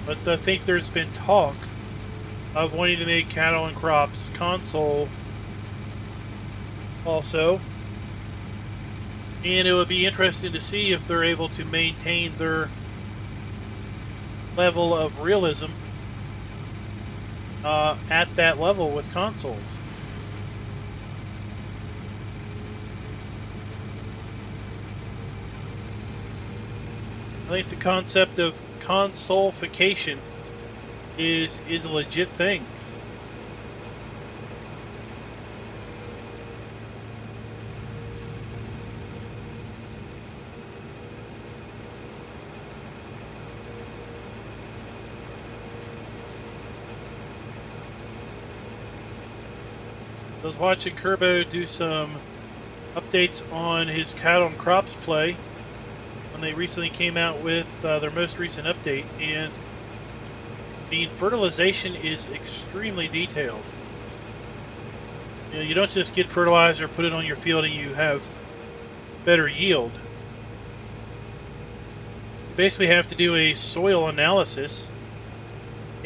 But I think there's been talk of wanting to make cattle and crops console also. And it would be interesting to see if they're able to maintain their level of realism at that level with consoles. I think the concept of consolification is a legit thing. I was watching Kerbo do some updates on his cattle and crops play when they recently came out with their most recent update, and the fertilization is extremely detailed. You know, you don't just get fertilizer, put it on your field, and you have better yield. You basically have to do a soil analysis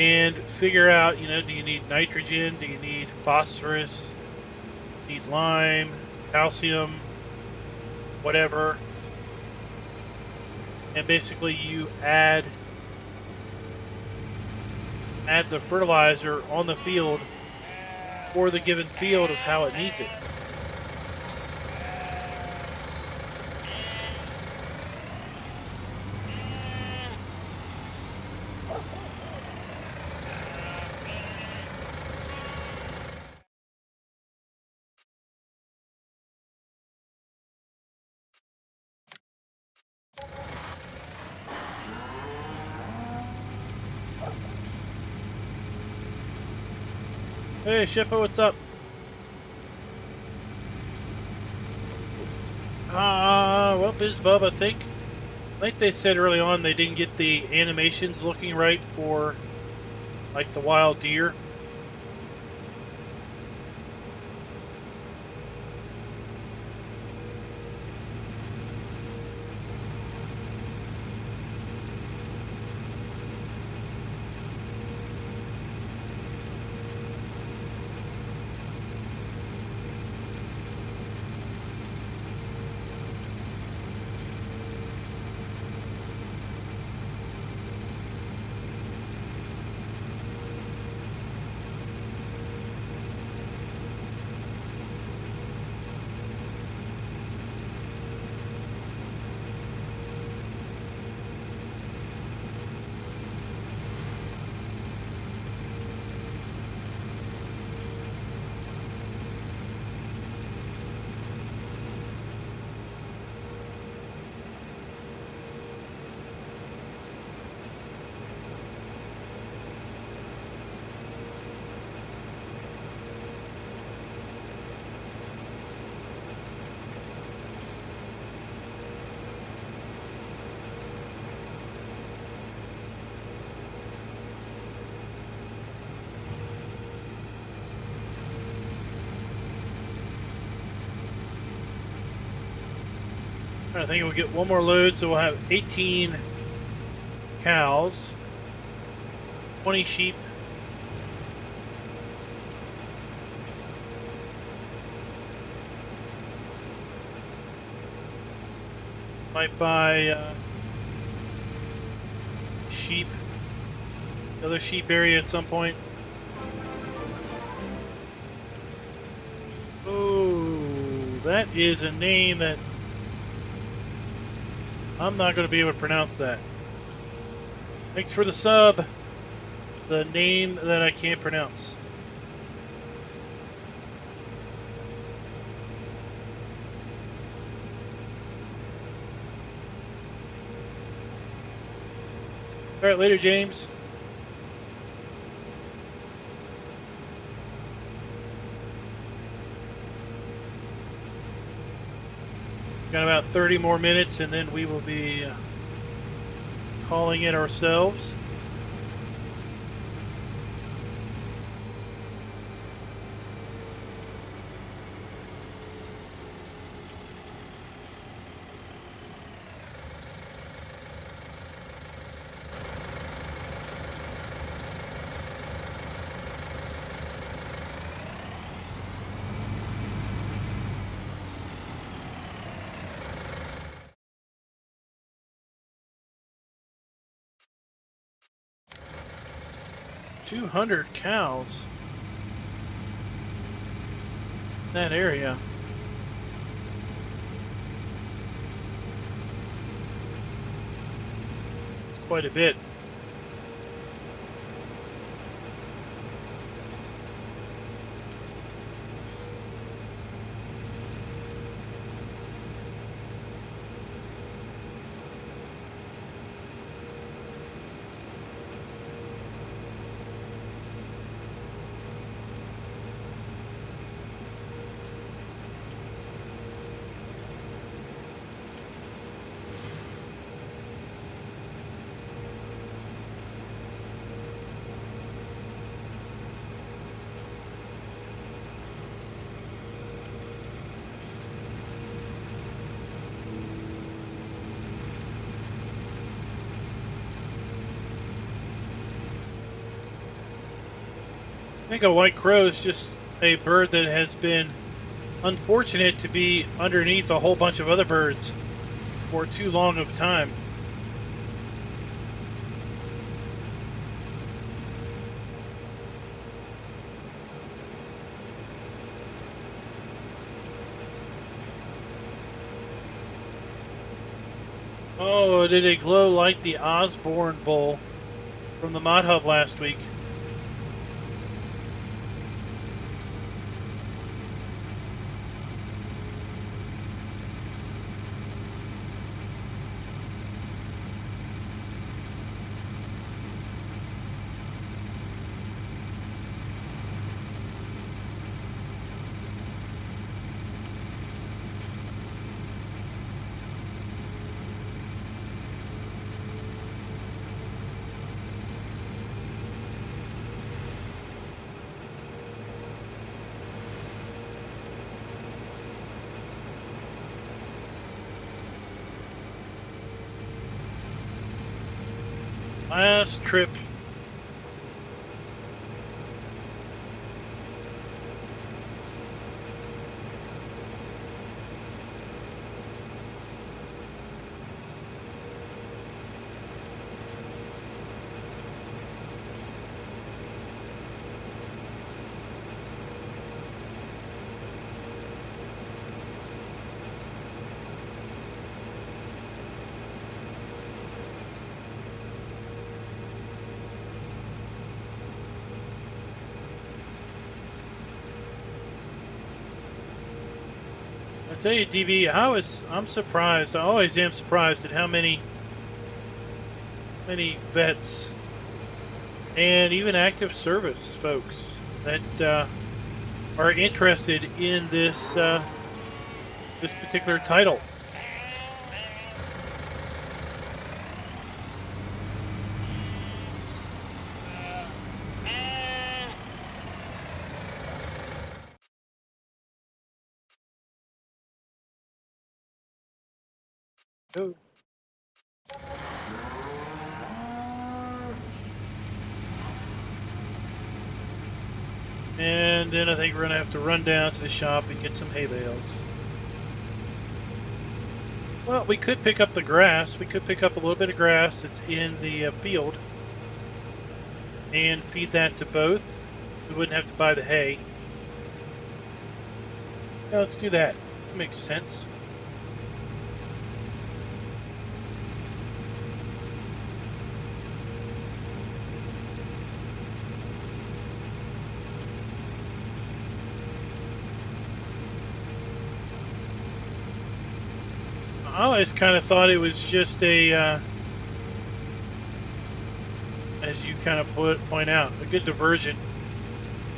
and figure out, you know, do you need nitrogen, do you need phosphorus, need lime, calcium, whatever. and basically you add the fertilizer on the field for the given field of how it needs it. Hey, Shippo, what's up? Well, BizBub, I think. Like they said early on, they didn't get the animations looking right for, like, the wild deer. I think we'll get one more load, so we'll have 18 cows, 20 sheep, might buy sheep, another sheep area at some point. Oh, that is a name that I'm not going to be able to pronounce that. Thanks for the sub. The name that I can't pronounce. All right, later, James. Got about 30 more minutes, and then we will be calling it ourselves. $200 cows in that area. It's quite a bit. I think a white crow is just a bird that has been unfortunate to be underneath a whole bunch of other birds for too long of time. Oh, did it glow like the Osborne Bowl from the Mod Hub last week? Last trip. I tell you, DB, I'm surprised. I always am surprised at how many vets and even active service folks that are interested in this this particular title. Oh. And then I think we're gonna have to run down to the shop and get some hay bales. Well, we could pick up the grass. We could pick up a little bit of grass that's in the field and feed that to both. We wouldn't have to buy the hay. Yeah, let's do that. That makes sense. I always kind of thought it was just a, as you kind of point out, a good diversion,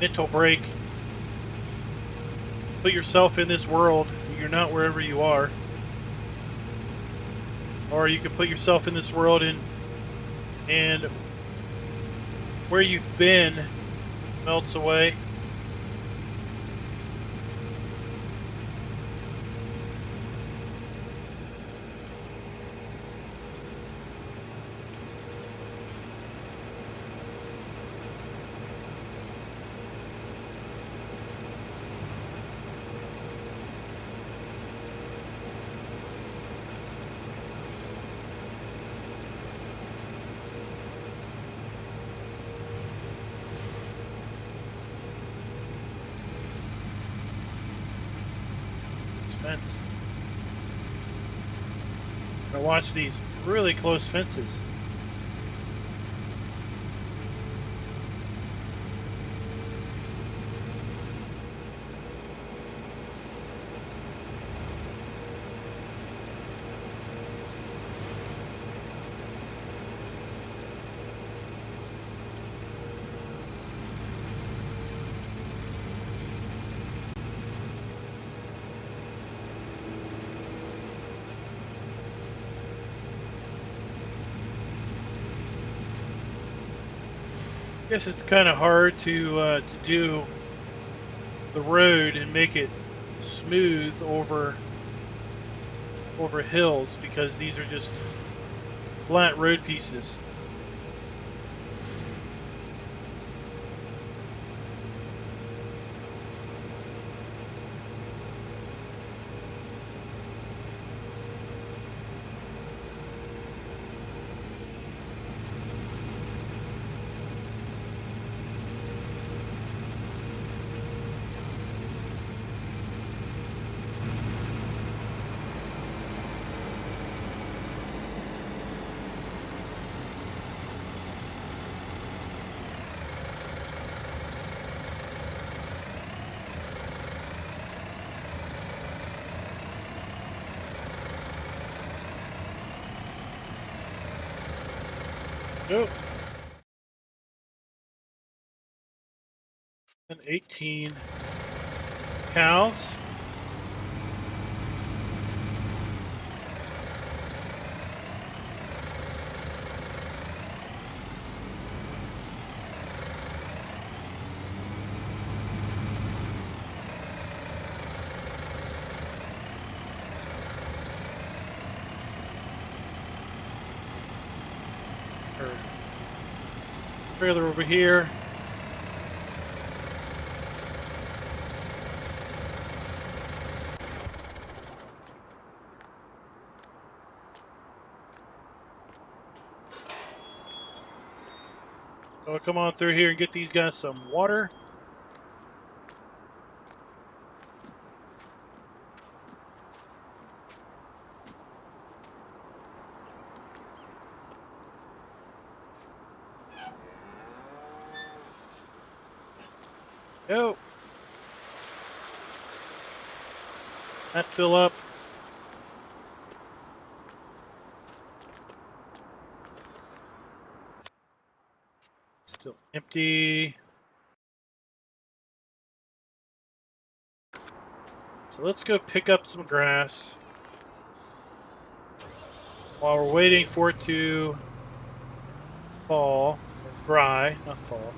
mental break. Put yourself in this world. You're not wherever you are. Or you can put yourself in this world and where you've been melts away. Fence. I watch these really close fences. I guess it's kind of hard to do the road and make it smooth over hills because these are just flat road pieces. Nope. And 18 cows. Trailer over here. So I'll come on through here and get these guys some water. Go. That fill up. Still empty. So let's go pick up some grass while we're waiting for it to fall, or dry, not fall.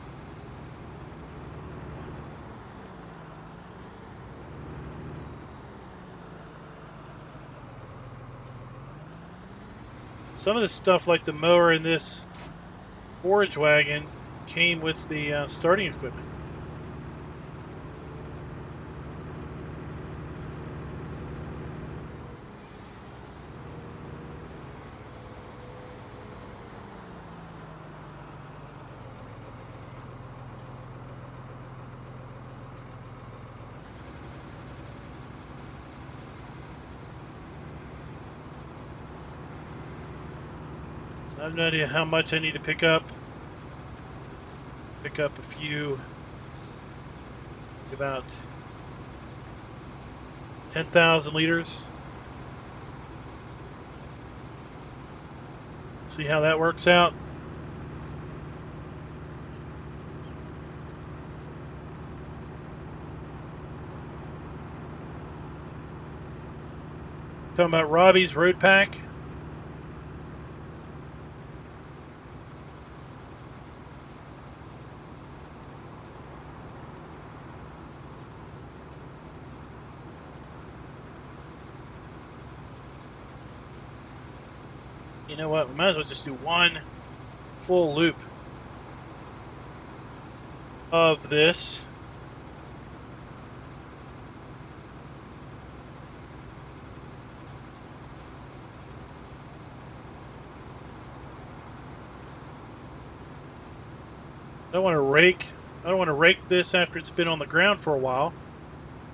Some of the stuff like the mower in this forage wagon came with the starting equipment. So I have no idea how much I need to pick up. Pick up a few, about 10,000 liters. See how that works out. Talking about Robbie's road pack. You know what? We might as well just do one full loop of this. I don't want to rake this after it's been on the ground for a while,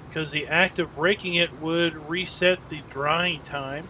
because the act of raking it would reset the drying time.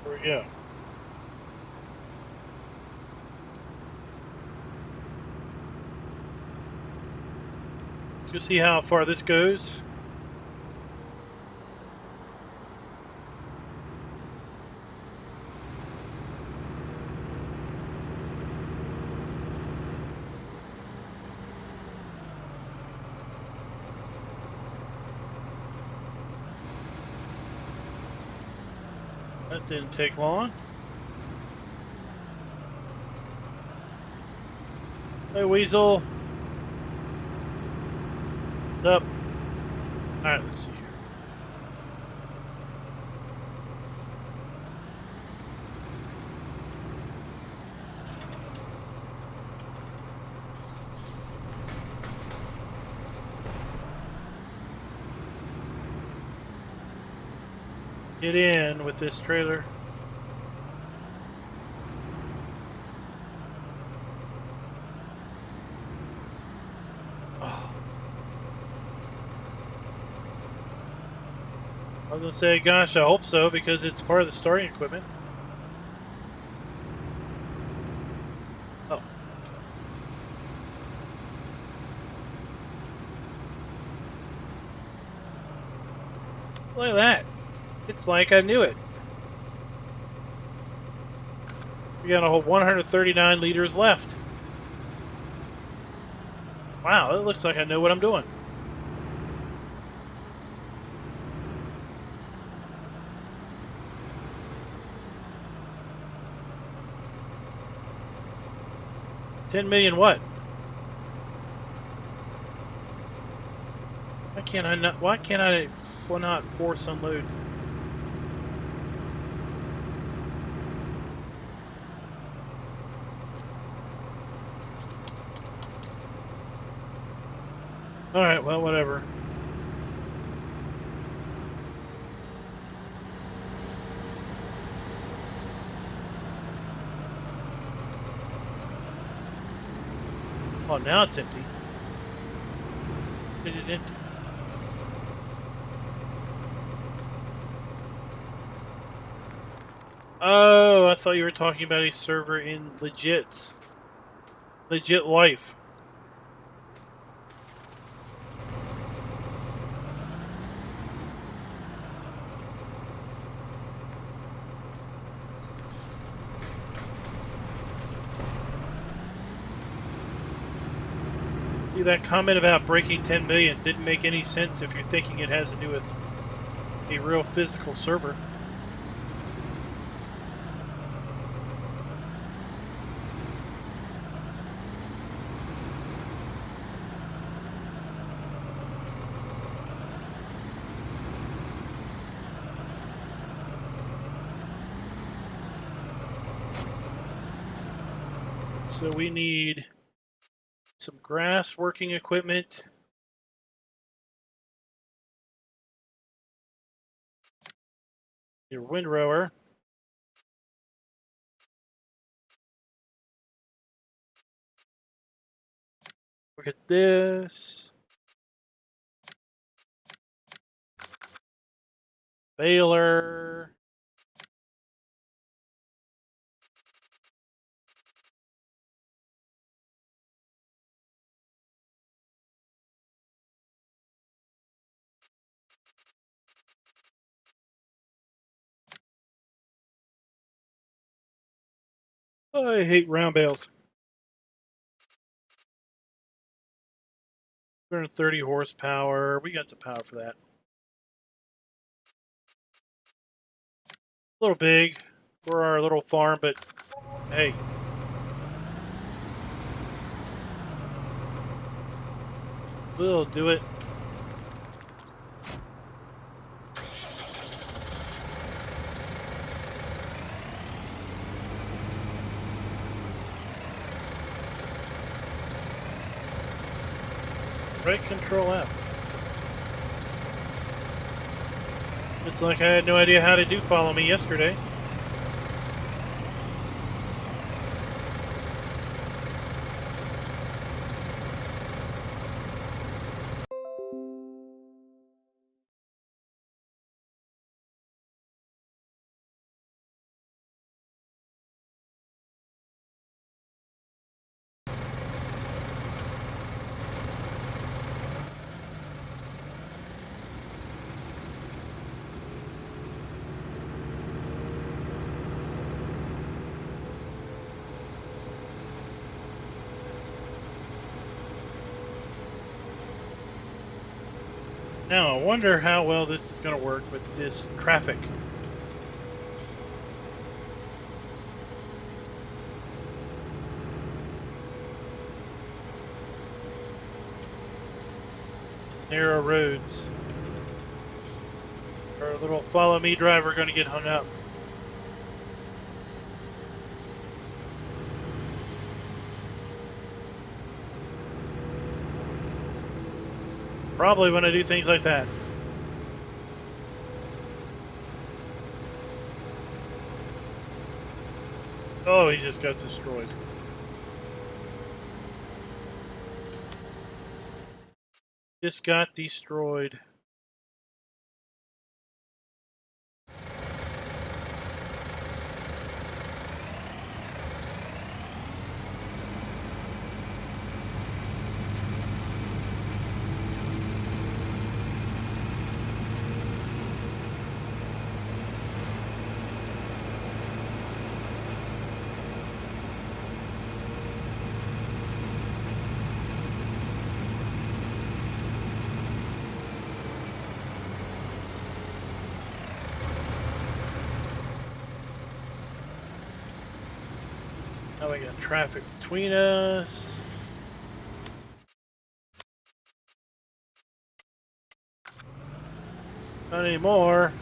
There we go. Let's go see how far this goes. That didn't take long. Hey, Weasel. Up. Alright, let's see here. get in with this trailer. Oh. I was gonna say, gosh, I hope so, because it's part of the starting equipment. Oh. Look at that. It's like I knew it. We got a whole 139 liters left. Wow, it looks like I know what I'm doing. $10 million what? Why can't I not? Why can't I not force unload? All right, well, whatever. Oh, now it's empty. Did it empty? Oh, I thought you were talking about a server in Legit Life. See, that comment about breaking 10 million didn't make any sense if you're thinking it has to do with a real physical server. So we need some grass working equipment. Your windrower. Look at this. Baler. I hate round bales. 230 horsepower. We got the power for that. A little big for our little farm, but hey. We'll do it. Right, Control F. It's like I had no idea how to do follow me yesterday. Now, I wonder how well this is going to work with this traffic. Narrow roads. Our little follow me driver going to get hung up. Probably when I do things like that. Oh, he just got destroyed. Just got destroyed. Now we got traffic between us. Not anymore.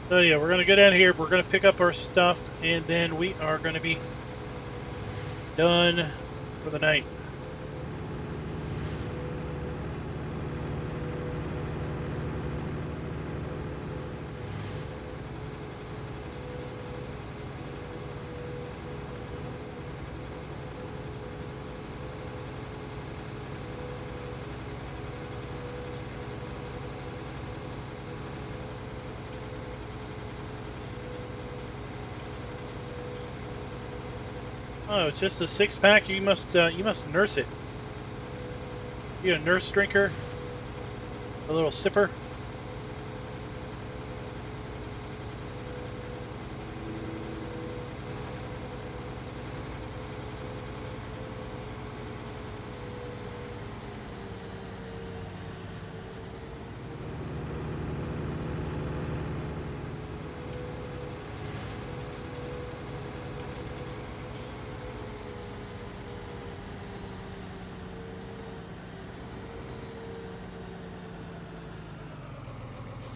So yeah, we're gonna go down here. We're gonna pick up our stuff, and then we are gonna be done for the night. Oh, it's just a 6-pack. You must nurse it. You a nurse drinker? A little sipper?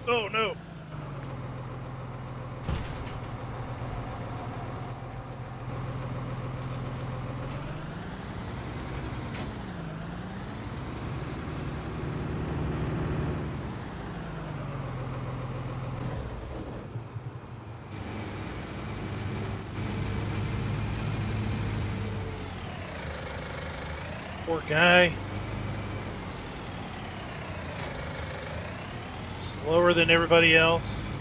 Oh no! Poor guy. Slower than everybody else.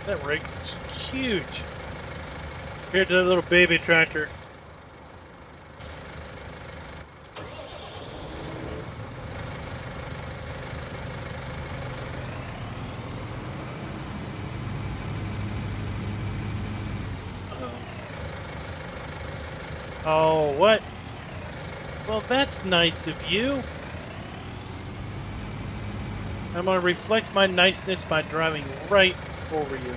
That rig is huge compared to that little baby tractor. Oh, what? Well, that's nice of you. I'm going to reflect my niceness by driving right over you.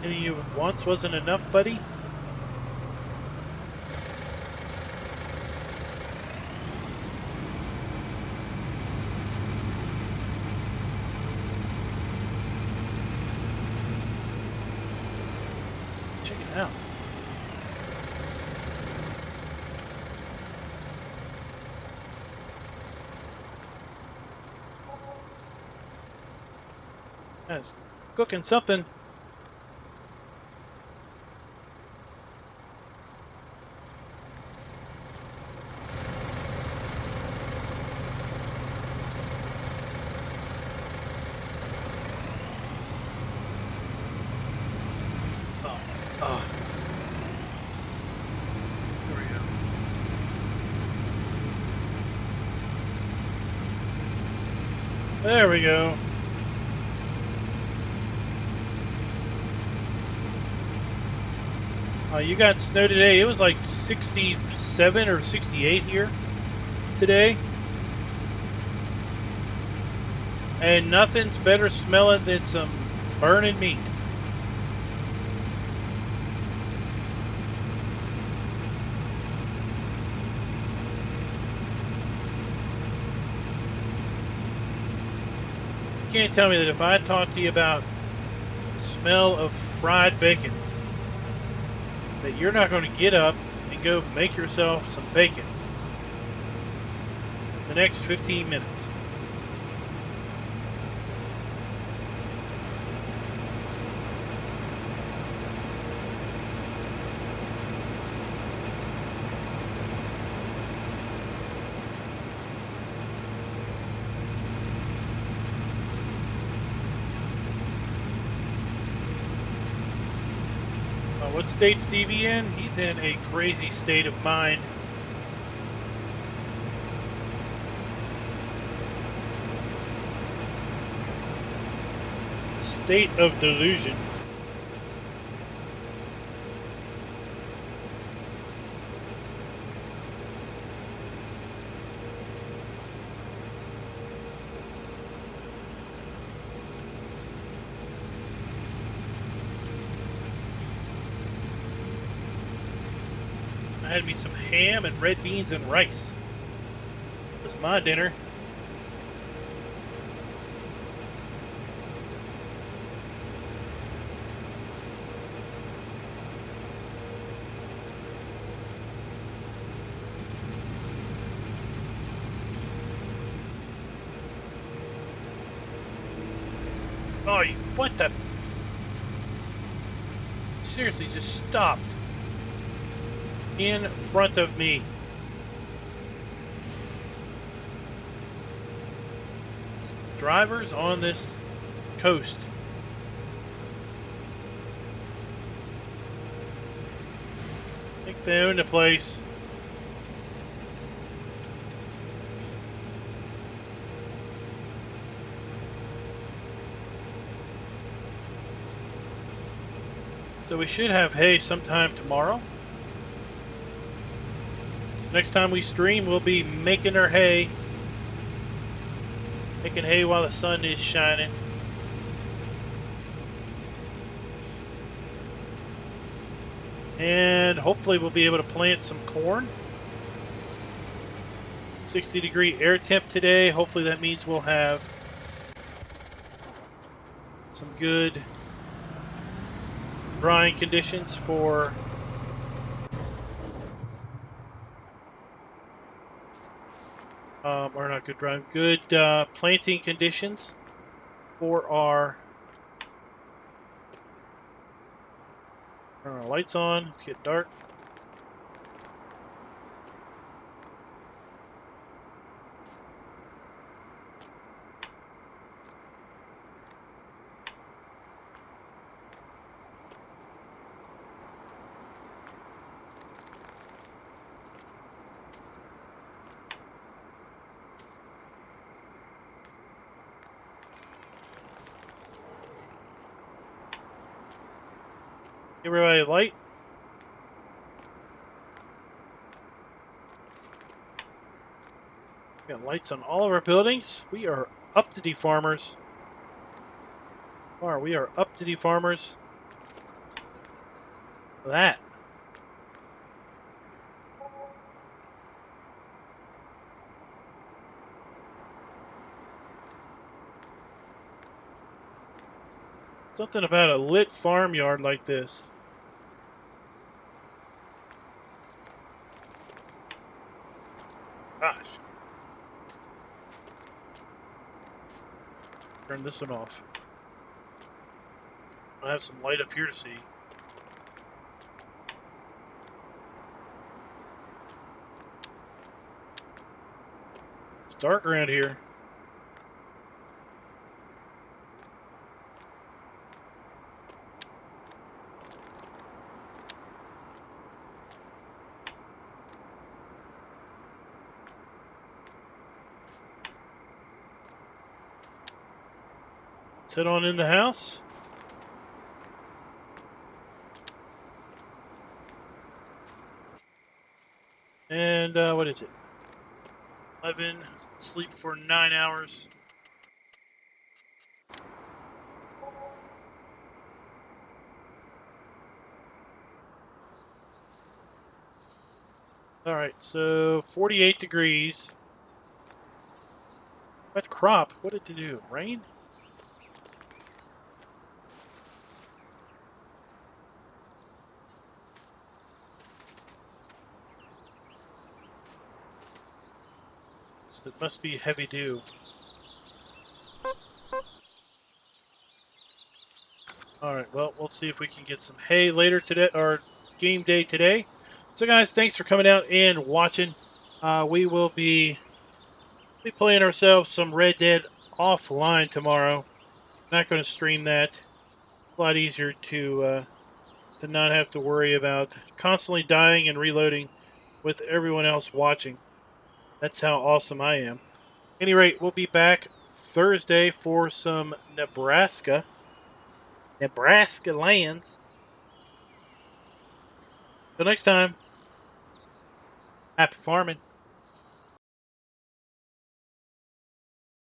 Hitting you once wasn't enough, buddy? Check it out. That's cooking something. Oh. There we go. There we go. You got snow today. It was like 67 or 68 here today. And nothing's better smelling than some burning meat. You can't tell me that if I talk to you about the smell of fried bacon, that you're not going to get up and go make yourself some bacon in the next 15 minutes. What state's Stevie in? He's in a crazy state of mind. State of delusion. I had me some ham and red beans and rice. That was my dinner. Oh, what the? Seriously, just stopped in front of me. Drivers on this coast. Take them into place. So we should have hay sometime tomorrow. So next time we stream, we'll be making our hay. Making hay while the sun is shining. And hopefully we'll be able to plant some corn. 60-degree air temp today. Hopefully that means we'll have some good drying conditions for or not good drying, good planting conditions for our. Turn our lights on. It's getting dark. Everybody light. We got lights on all of our buildings. We are uppity farmers. We are uppity farmers. That. Something about a lit farmyard like this. Gosh. Turn this one off. I have some light up here to see. It's dark around here. let's head on in the house. And what is it? 11. Sleep for 9 hours. All right, so 48 degrees. That crop, what did it do? Rain? It must be heavy dew. Alright, well, we'll see if we can get some hay later today, or game day today. So, guys, thanks for coming out and watching. We will be playing ourselves some Red Dead offline tomorrow. Not going to stream that. A lot easier to not have to worry about constantly dying and reloading with everyone else watching. That's how awesome I am. At any rate, we'll be back Thursday for some Nebraska lands. Till next time, happy farming.